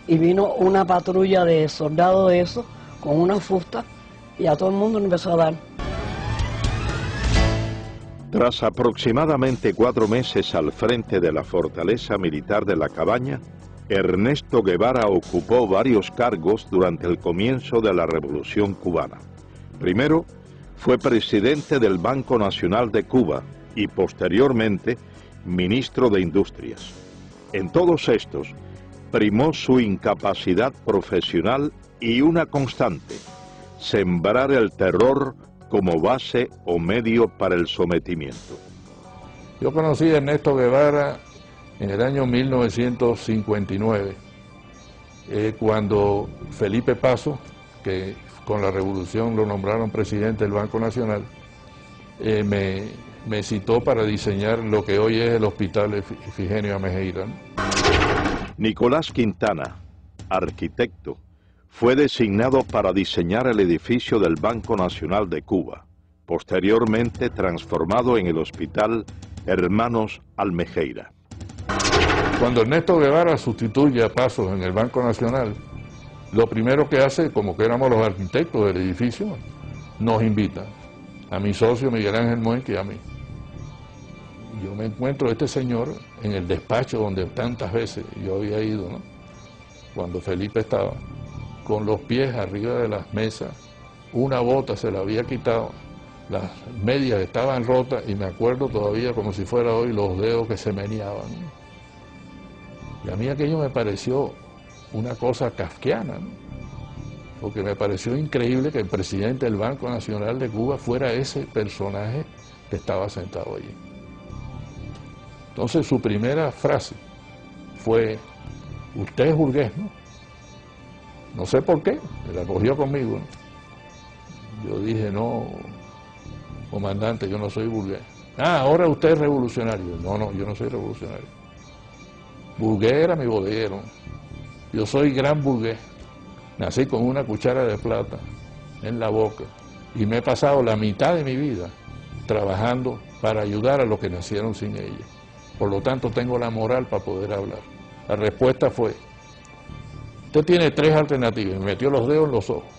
y vino una patrulla de soldados de eso con una fusta y a todo el mundo le empezó a dar. Tras aproximadamente 4 meses al frente de la fortaleza militar de la Cabaña, Ernesto Guevara ocupó varios cargos durante el comienzo de la Revolución Cubana. Primero, fue presidente del Banco Nacional de Cuba y posteriormente ministro de Industrias. En todos estos, primó su incapacidad profesional y una constante, sembrar el terror como base o medio para el sometimiento. Yo conocí a Ernesto Guevara en el año 1959, cuando Felipe Paso, que con la revolución lo nombraron presidente del Banco Nacional, me citó para diseñar lo que hoy es el Hospital Ifigenio Amejeira. Nicolás Quintana, arquitecto, fue designado para diseñar el edificio del Banco Nacional de Cuba, posteriormente transformado en el Hospital Hermanos Almejeira. Cuando Ernesto Guevara sustituye a Pasos en el Banco Nacional, lo primero que hace, como que éramos los arquitectos del edificio, nos invita a mi socio Miguel Ángel Moenque y a mí. Yo me encuentro a este señor en el despacho donde tantas veces yo había ido, ¿no? Cuando Felipe estaba, con los pies arriba de las mesas, una bota se la había quitado, las medias estaban rotas y me acuerdo todavía como si fuera hoy los dedos que se meneaban. Y a mí aquello me pareció una cosa kafkiana, ¿no? Porque me pareció increíble que el presidente del Banco Nacional de Cuba fuera ese personaje que estaba sentado allí. Entonces su primera frase fue: usted es burgués, ¿no? No sé por qué, me la cogió conmigo, ¿no? Yo dije: no, comandante, yo no soy burgués. Ah, ahora usted es revolucionario. No, no, yo no soy revolucionario. Burgués era mi bodeguero. Yo soy gran burgués. Nací con una cuchara de plata en la boca y me he pasado la mitad de mi vida trabajando para ayudar a los que nacieron sin ella. Por lo tanto, tengo la moral para poder hablar. La respuesta fue: usted tiene 3 alternativas. Me metió los dedos en los ojos.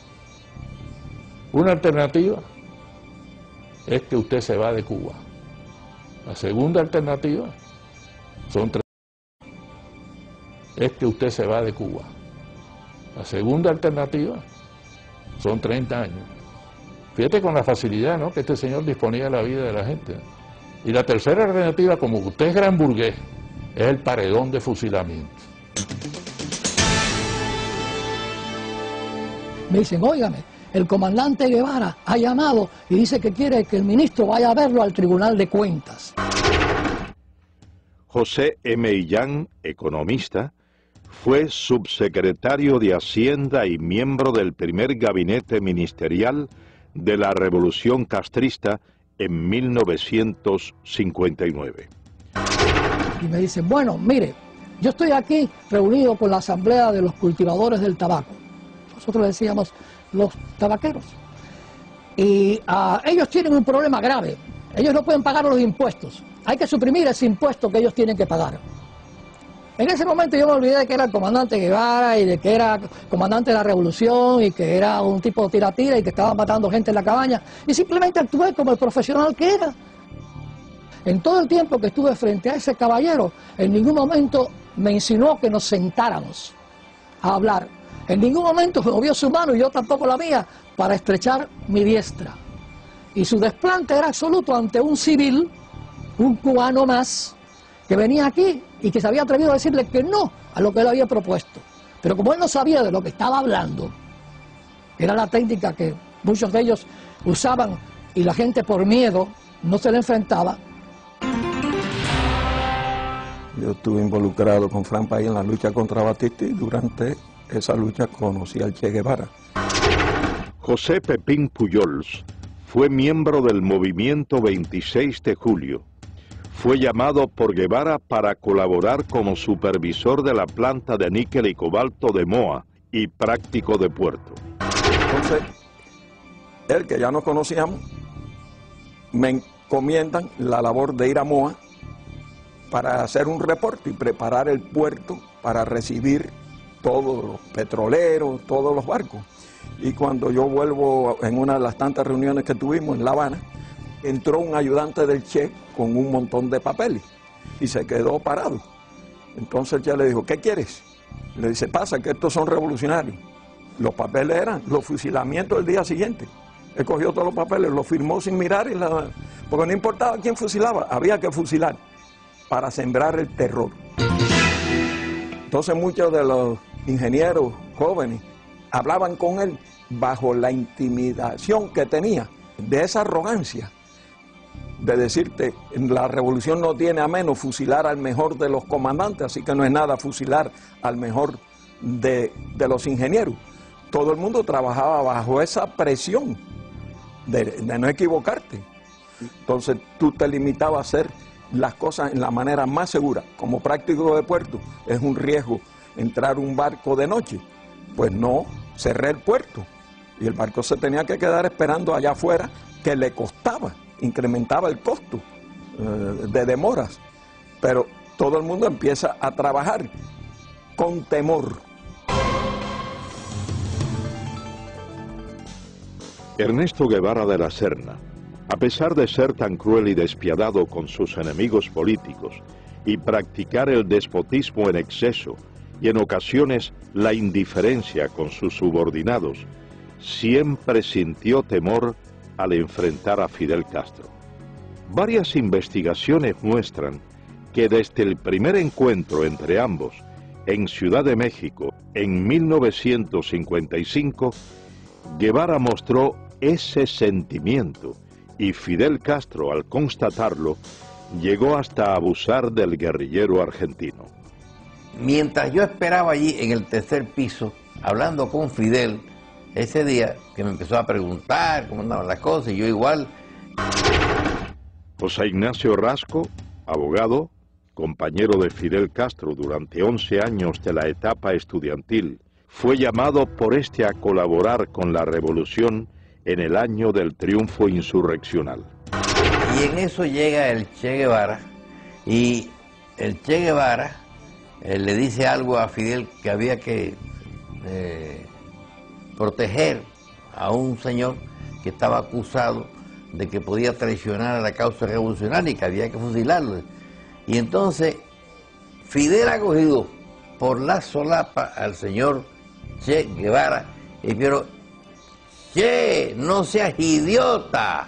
Una alternativa es que usted se va de Cuba. La segunda alternativa son 3. Es que usted se va de Cuba. La segunda alternativa son 30 años. Fíjate con la facilidad, ¿no?, que este señor disponía de la vida de la gente. Y la tercera alternativa, como usted es gran burgués, es el paredón de fusilamiento. Me dicen: óigame, el comandante Guevara ha llamado y dice que quiere que el ministro vaya a verlo al Tribunal de Cuentas. José M. Illán, economista, fue subsecretario de Hacienda y miembro del primer gabinete ministerial de la Revolución Castrista en 1959. Y me dicen: bueno, mire, yo estoy aquí reunido con la Asamblea de los Cultivadores del Tabaco. Nosotros le decíamos los tabaqueros. Y ellos tienen un problema grave. Ellos no pueden pagar los impuestos. Hay que suprimir ese impuesto que ellos tienen que pagar. En ese momento yo me olvidé de que era el comandante Guevara y de que era comandante de la revolución y que era un tipo de tira-tira y que estaba matando gente en la cabaña, y simplemente actué como el profesional que era. En todo el tiempo que estuve frente a ese caballero, en ningún momento me insinuó que nos sentáramos a hablar. En ningún momento movió su mano, y yo tampoco la mía, para estrechar mi diestra. Y su desplante era absoluto ante un civil, un cubano más, que venía aquí y que se había atrevido a decirle que no a lo que él había propuesto. Pero como él no sabía de lo que estaba hablando, era la técnica que muchos de ellos usaban y la gente por miedo no se le enfrentaba. Yo estuve involucrado con Fran País en la lucha contra Batista y durante esa lucha conocí al Che Guevara. José Pepín Pujols fue miembro del movimiento 26 de julio. Fue llamado por Guevara para colaborar como supervisor de la planta de níquel y cobalto de Moa y práctico de puerto. Entonces, él, que ya nos conocíamos, me encomiendan la labor de ir a Moa para hacer un reporte y preparar el puerto para recibir todos los petroleros, todos los barcos. Y cuando yo vuelvo en una de las tantas reuniones que tuvimos en La Habana, entró un ayudante del Che con un montón de papeles y se quedó parado. Entonces el Che le dijo: ¿qué quieres? Le dice: pasa que estos son revolucionarios. Los papeles eran los fusilamientos del día siguiente. Él cogió todos los papeles, los firmó sin mirar, porque no importaba quién fusilaba, había que fusilar para sembrar el terror. Entonces muchos de los ingenieros jóvenes hablaban con él bajo la intimidación que tenía, de esa arrogancia, de decirte: la revolución no tiene a menos fusilar al mejor de los comandantes, así que no es nada fusilar al mejor de los ingenieros. Todo el mundo trabajaba bajo esa presión de no equivocarte. Entonces tú te limitabas a hacer las cosas en la manera más segura. Como práctico de puerto, es un riesgo entrar un barco de noche. Pues no, cerré el puerto y el barco se tenía que quedar esperando allá afuera, que le costaba, incrementaba el costo de demoras. Pero todo el mundo empieza a trabajar con temor. Ernesto Guevara de la Serna, a pesar de ser tan cruel y despiadado con sus enemigos políticos y practicar el despotismo en exceso y en ocasiones la indiferencia con sus subordinados, siempre sintió temor al enfrentar a Fidel Castro. Varias investigaciones muestran que desde el primer encuentro entre ambos, en Ciudad de México en 1955, Guevara mostró ese sentimiento y Fidel Castro, al constatarlo, llegó hasta abusar del guerrillero argentino. Mientras yo esperaba allí en el tercer piso, hablando con Fidel, ese día que me empezó a preguntar cómo andaban las cosas, y yo igual. José Ignacio Rasco, abogado, compañero de Fidel Castro durante 11 años de la etapa estudiantil, fue llamado por este a colaborar con la revolución en el año del triunfo insurreccional. Y en eso llega el Che Guevara, y el Che Guevara le dice algo a Fidel que había que proteger a un señor que estaba acusado de que podía traicionar a la causa revolucionaria y que había que fusilarlo. Y entonces Fidel ha cogido por la solapa al señor Che Guevara y pero Che, no seas idiota,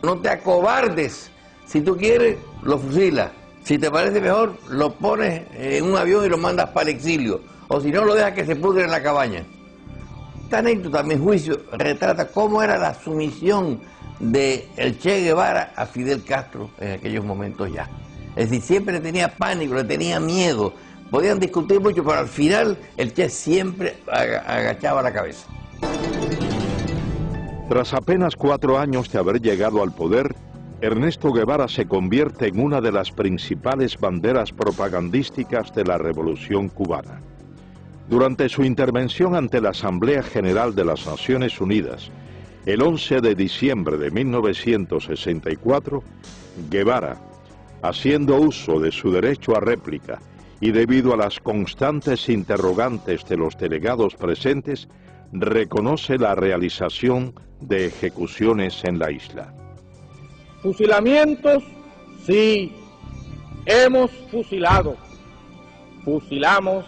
no te acobardes, si tú quieres lo fusilas, si te parece mejor lo pones en un avión y lo mandas para el exilio, o si no lo dejas que se pudre en la cabaña. Esta anécdota, a mi juicio, retrata cómo era la sumisión de el Che Guevara a Fidel Castro en aquellos momentos ya. Es decir, siempre le tenía pánico, le tenía miedo. Podían discutir mucho, pero al final el Che siempre agachaba la cabeza. Tras apenas 4 años de haber llegado al poder, Ernesto Guevara se convierte en una de las principales banderas propagandísticas de la Revolución cubana. Durante su intervención ante la Asamblea General de las Naciones Unidas, el 11 de diciembre de 1964, Guevara, haciendo uso de su derecho a réplica y debido a las constantes interrogantes de los delegados presentes, reconoce la realización de ejecuciones en la isla. Fusilamientos, sí, hemos fusilado, fusilamos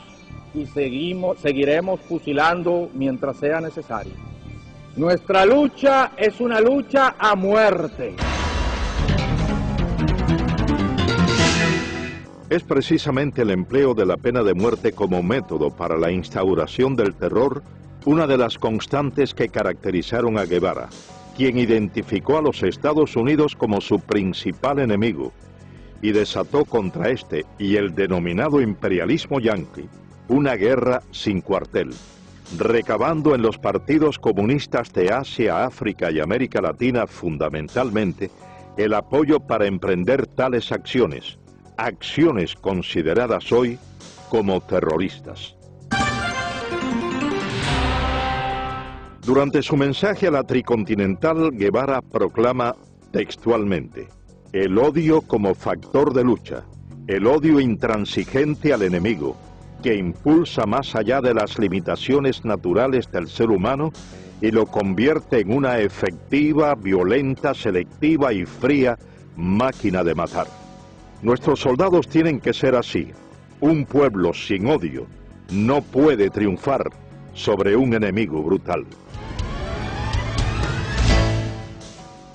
y seguiremos fusilando mientras sea necesario. Nuestra lucha es una lucha a muerte. Es precisamente el empleo de la pena de muerte como método para la instauración del terror una de las constantes que caracterizaron a Guevara, quien identificó a los Estados Unidos como su principal enemigo y desató contra este y el denominado imperialismo yanqui una guerra sin cuartel, recabando en los partidos comunistas de Asia, África y América Latina fundamentalmente el apoyo para emprender tales acciones, acciones consideradas hoy como terroristas. Durante su mensaje a la Tricontinental, Guevara proclama textualmente: el odio como factor de lucha, el odio intransigente al enemigo, que impulsa más allá de las limitaciones naturales del ser humano y lo convierte en una efectiva, violenta, selectiva y fría máquina de matar. Nuestros soldados tienen que ser así. Un pueblo sin odio no puede triunfar sobre un enemigo brutal.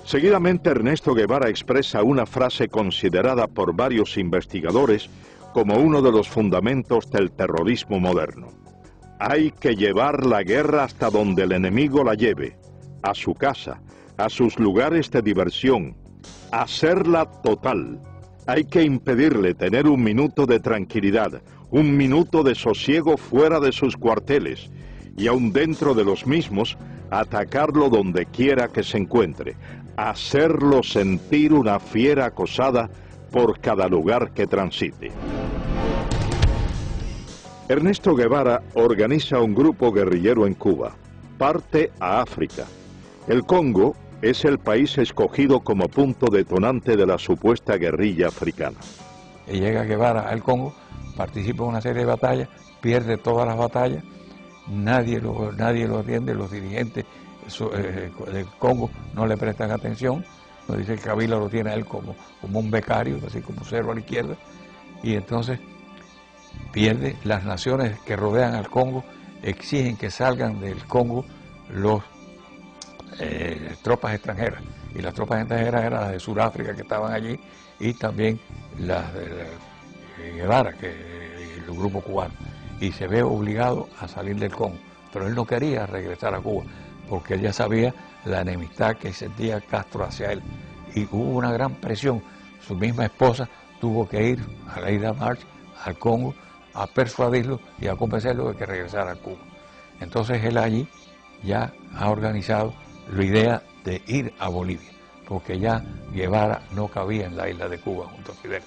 Seguidamente, Ernesto Guevara expresa una frase considerada por varios investigadores como uno de los fundamentos del terrorismo moderno. Hay que llevar la guerra hasta donde el enemigo la lleve, a su casa, a sus lugares de diversión, hacerla total. Hay que impedirle tener un minuto de tranquilidad, un minuto de sosiego fuera de sus cuarteles, y aún dentro de los mismos, atacarlo donde quiera que se encuentre, hacerlo sentir una fiera acosada por cada lugar que transite. Ernesto Guevara organiza un grupo guerrillero en Cuba, parte a África. El Congo es el país escogido como punto detonante de la supuesta guerrilla africana. Y llega Guevara al Congo, participa en una serie de batallas, pierde todas las batallas, nadie lo atiende, los dirigentes del Congo no le prestan atención, nos dice que Kabila lo tiene a él como un becario, así como cero a la izquierda, y entonces pierde. Las naciones que rodean al Congo exigen que salgan del Congo los tropas extranjeras, y las tropas extranjeras eran las de Sudáfrica que estaban allí, y también las de Guevara, el grupo cubano. y se ve obligado a salir del Congo. Pero él no quería regresar a Cuba, porque él ya sabía la enemistad que sentía Castro hacia él. Y hubo una gran presión. Su misma esposa tuvo que ir a la isla March, al Congo, a persuadirlo y a convencerlo de que regresara a Cuba. Entonces él allí ya ha organizado la idea de ir a Bolivia, porque ya Guevara no cabía en la isla de Cuba junto a Fidel.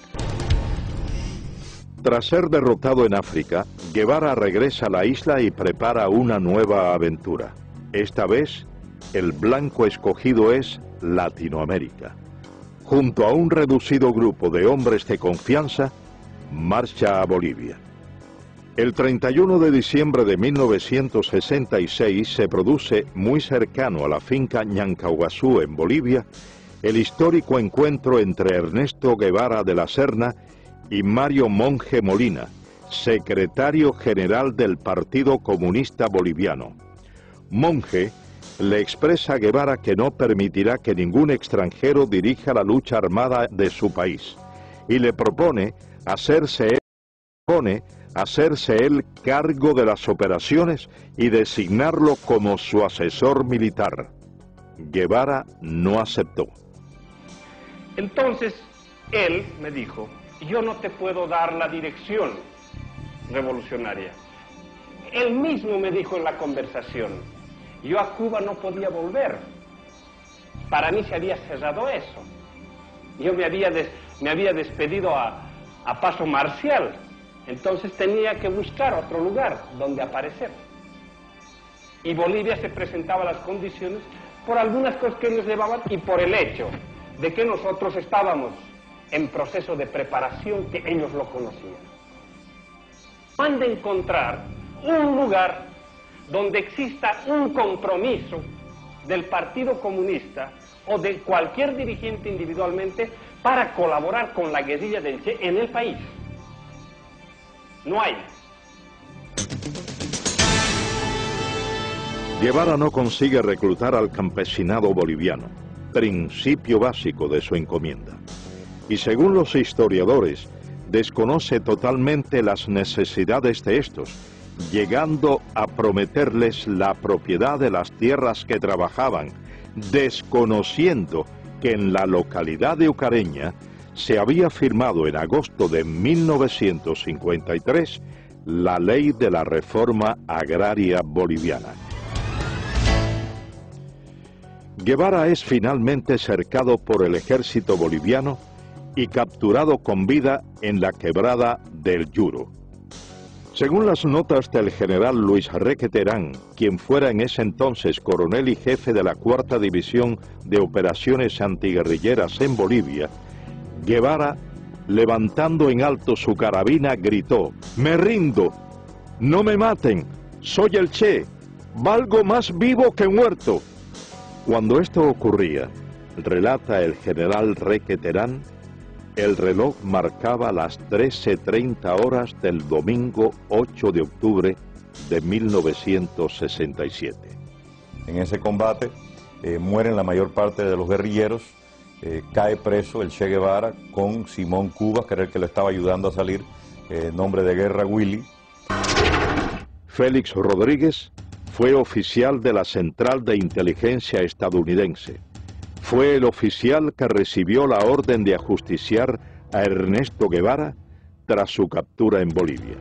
Tras ser derrotado en África, Guevara regresa a la isla y prepara una nueva aventura. Esta vez, el blanco escogido es Latinoamérica. Junto a un reducido grupo de hombres de confianza, marcha a Bolivia. El 31 de diciembre de 1966 se produce, muy cercano a la finca Ñancauazú en Bolivia, el histórico encuentro entre Ernesto Guevara de la Serna y Mario Monge Molina, secretario general del Partido Comunista Boliviano. Monge le expresa a Guevara que no permitirá que ningún extranjero dirija la lucha armada de su país y le propone hacerse él cargo de las operaciones y designarlo como su asesor militar. Guevara no aceptó. Entonces, él me dijo: yo no te puedo dar la dirección revolucionaria. Él mismo me dijo en la conversación: yo a Cuba no podía volver. Para mí se había cerrado eso. Yo me había despedido a paso marcial. Entonces tenía que buscar otro lugar donde aparecer. Y Bolivia se presentaba las condiciones por algunas cosas que nos llevaban y por el hecho de que nosotros estábamos en proceso de preparación, que ellos lo conocían. Han de encontrar un lugar donde exista un compromiso del Partido Comunista o de cualquier dirigente individualmente para colaborar con la guerrilla del Che en el país. No hay. Guevara no consigue reclutar al campesinado boliviano, principio básico de su encomienda. Y según los historiadores, desconoce totalmente las necesidades de estos, llegando a prometerles la propiedad de las tierras que trabajaban, desconociendo que en la localidad de Ucareña se había firmado en agosto de 1953 la ley de la reforma agraria boliviana. Guevara es finalmente cercado por el ejército boliviano y capturado con vida en la quebrada del Yuro. Según las notas del general Luis Requeterán, quien fuera en ese entonces coronel y jefe de la 4ª División de Operaciones Antiguerrilleras en Bolivia, Guevara, levantando en alto su carabina, gritó: «Me rindo, no me maten, soy el Che, valgo más vivo que muerto». Cuando esto ocurría, relata el general Requeterán, el reloj marcaba las 13:30 horas del domingo 8 de octubre de 1967. En ese combate mueren la mayor parte de los guerrilleros, cae preso el Che Guevara con Simón Cubas, que era el que lo estaba ayudando a salir, nombre de guerra Willy. Félix Rodríguez fue oficial de la Central de Inteligencia estadounidense. Fue el oficial que recibió la orden de ajusticiar a Ernesto Guevara tras su captura en Bolivia.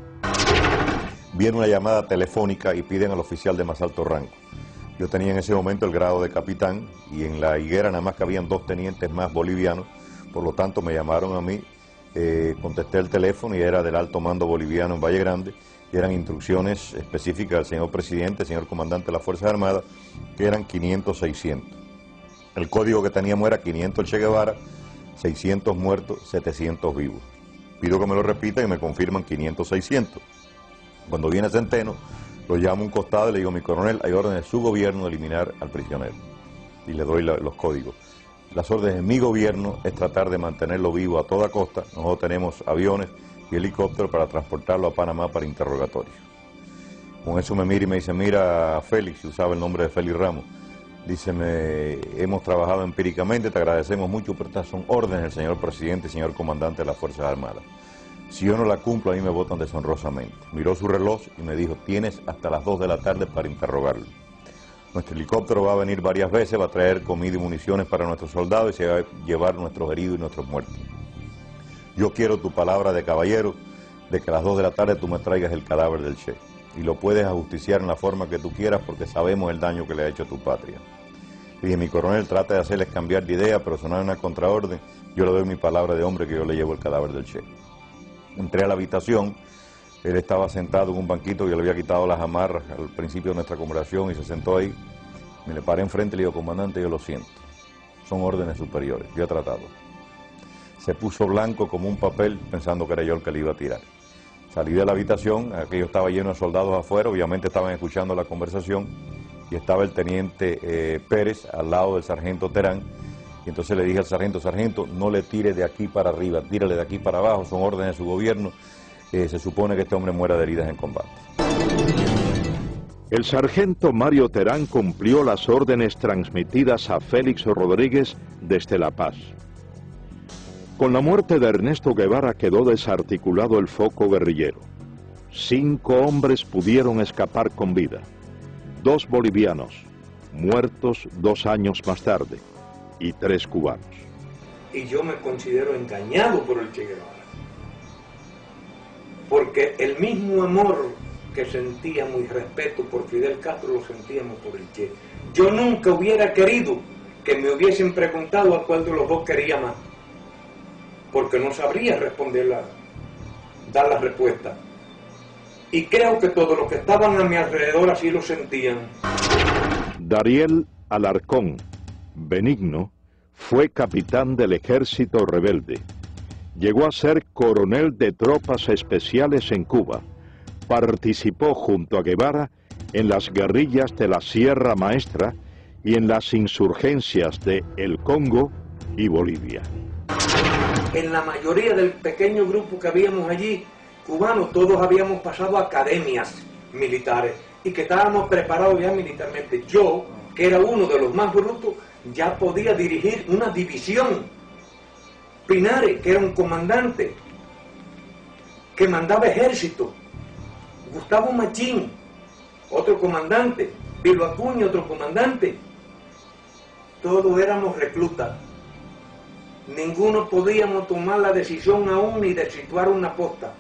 Viene una llamada telefónica y piden al oficial de más alto rango. Yo tenía en ese momento el grado de capitán y en la higuera nada más que habían 2 tenientes más bolivianos, por lo tanto me llamaron a mí, contesté el teléfono y era del alto mando boliviano en Valle Grande, y eran instrucciones específicas del señor presidente, señor comandante de las Fuerzas Armadas, que eran 500-600. El código que teníamos era 500 el Che Guevara, 600 muertos, 700 vivos. Pido que me lo repitan y me confirman 500-600. Cuando viene Centeno, lo llamo a un costado y le digo: mi coronel, hay órdenes de su gobierno de eliminar al prisionero. Y le doy los códigos. Las órdenes de mi gobierno es tratar de mantenerlo vivo a toda costa. Nosotros tenemos aviones y helicópteros para transportarlo a Panamá para interrogatorios. Con eso me mira y me dice: mira, Félix, usaba el nombre de Félix Ramos. Dice: hemos trabajado empíricamente, te agradecemos mucho, pero estas son órdenes del señor presidente y señor comandante de las Fuerzas Armadas. Si yo no la cumplo, a mí me votan deshonrosamente. Miró su reloj y me dijo, tienes hasta las 2 de la tarde para interrogarlo. Nuestro helicóptero va a venir varias veces, va a traer comida y municiones para nuestros soldados y se va a llevar nuestros heridos y nuestros muertos. Yo quiero tu palabra de caballero de que a las 2 de la tarde tú me traigas el cadáver del Che. Y lo puedes ajusticiar en la forma que tú quieras porque sabemos el daño que le ha hecho a tu patria. Y dije, mi coronel, trata de hacerles cambiar de idea, pero sonar una contraorden. Yo le doy mi palabra de hombre que yo le llevo el cadáver del Che. Entré a la habitación, él estaba sentado en un banquito, yo le había quitado las amarras al principio de nuestra conversación y se sentó ahí. Me le paré enfrente y le digo, comandante, yo lo siento, son órdenes superiores, yo he tratado. Se puso blanco como un papel pensando que era yo el que le iba a tirar. Salí de la habitación, aquello estaba lleno de soldados afuera, obviamente estaban escuchando la conversación y estaba el teniente Pérez al lado del sargento Terán. Y entonces le dije al sargento, sargento, no le tire de aquí para arriba, tírale de aquí para abajo, son órdenes de su gobierno, se supone que este hombre muera de heridas en combate. El sargento Mario Terán cumplió las órdenes transmitidas a Félix Rodríguez desde La Paz. Con la muerte de Ernesto Guevara quedó desarticulado el foco guerrillero. 5 hombres pudieron escapar con vida. 2 bolivianos, muertos 2 años más tarde, y 3 cubanos. Y yo me considero engañado por el Che Guevara, porque el mismo amor que sentíamos y respeto por Fidel Castro lo sentíamos por el Che. Yo nunca hubiera querido que me hubiesen preguntado a cuál de los dos quería más, porque no sabría dar la respuesta. Y creo que todos los que estaban a mi alrededor así lo sentían. Dariel Alarcón Benigno fue capitán del ejército rebelde. Llegó a ser coronel de tropas especiales en Cuba. Participó junto a Guevara en las guerrillas de la Sierra Maestra y en las insurgencias de El Congo y Bolivia. En la mayoría del pequeño grupo que habíamos allí, cubanos, todos habíamos pasado academias militares y que estábamos preparados ya militarmente. Yo, que era uno de los más brutos, ya podía dirigir una división. Pinares, que era un comandante, que mandaba ejército. Gustavo Machín, otro comandante. Vilo Acuña, otro comandante. Todos éramos reclutas. Ninguno podíamos tomar la decisión aún ni de situar una posta.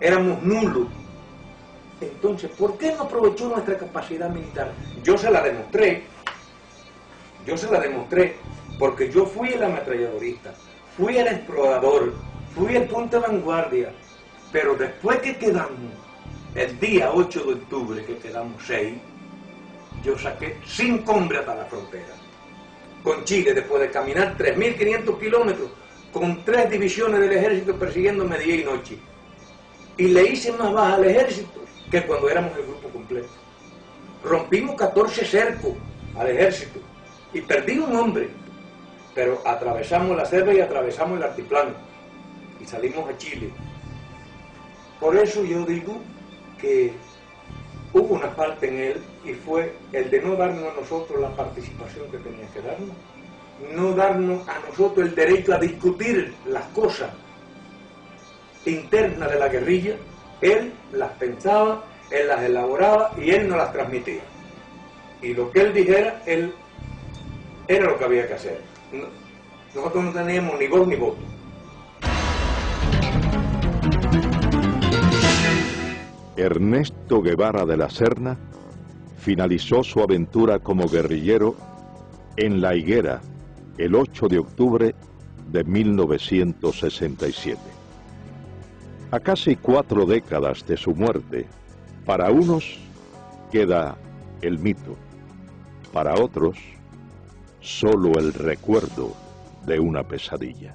Éramos nulos. Entonces, ¿por qué no aprovechó nuestra capacidad militar? Yo se la demostré, porque yo fui el ametralladorista, fui el explorador, fui el punto de vanguardia, pero después que quedamos, el día 8 de octubre, que quedamos 6, yo saqué 5 hombres hasta la frontera, con Chile, después de caminar 3.500 kilómetros, con 3 divisiones del ejército persiguiéndome día y noche, y le hice más baja al ejército que cuando éramos el grupo completo. Rompimos 14 cercos al ejército y perdí un hombre, pero atravesamos la selva y atravesamos el altiplano y salimos a Chile. Por eso yo digo que hubo una parte en él y fue el de no darnos a nosotros la participación que tenía que darnos, no darnos a nosotros el derecho a discutir las cosas internas de la guerrilla. Él las pensaba, él las elaboraba y él nos las transmitía. Y lo que él dijera, él era lo que había que hacer. Nosotros no teníamos ni voz ni voto. Ernesto Guevara de la Serna finalizó su aventura como guerrillero en La Higuera el 8 de octubre de 1967. A casi 4 décadas de su muerte, para unos queda el mito, para otros solo el recuerdo de una pesadilla.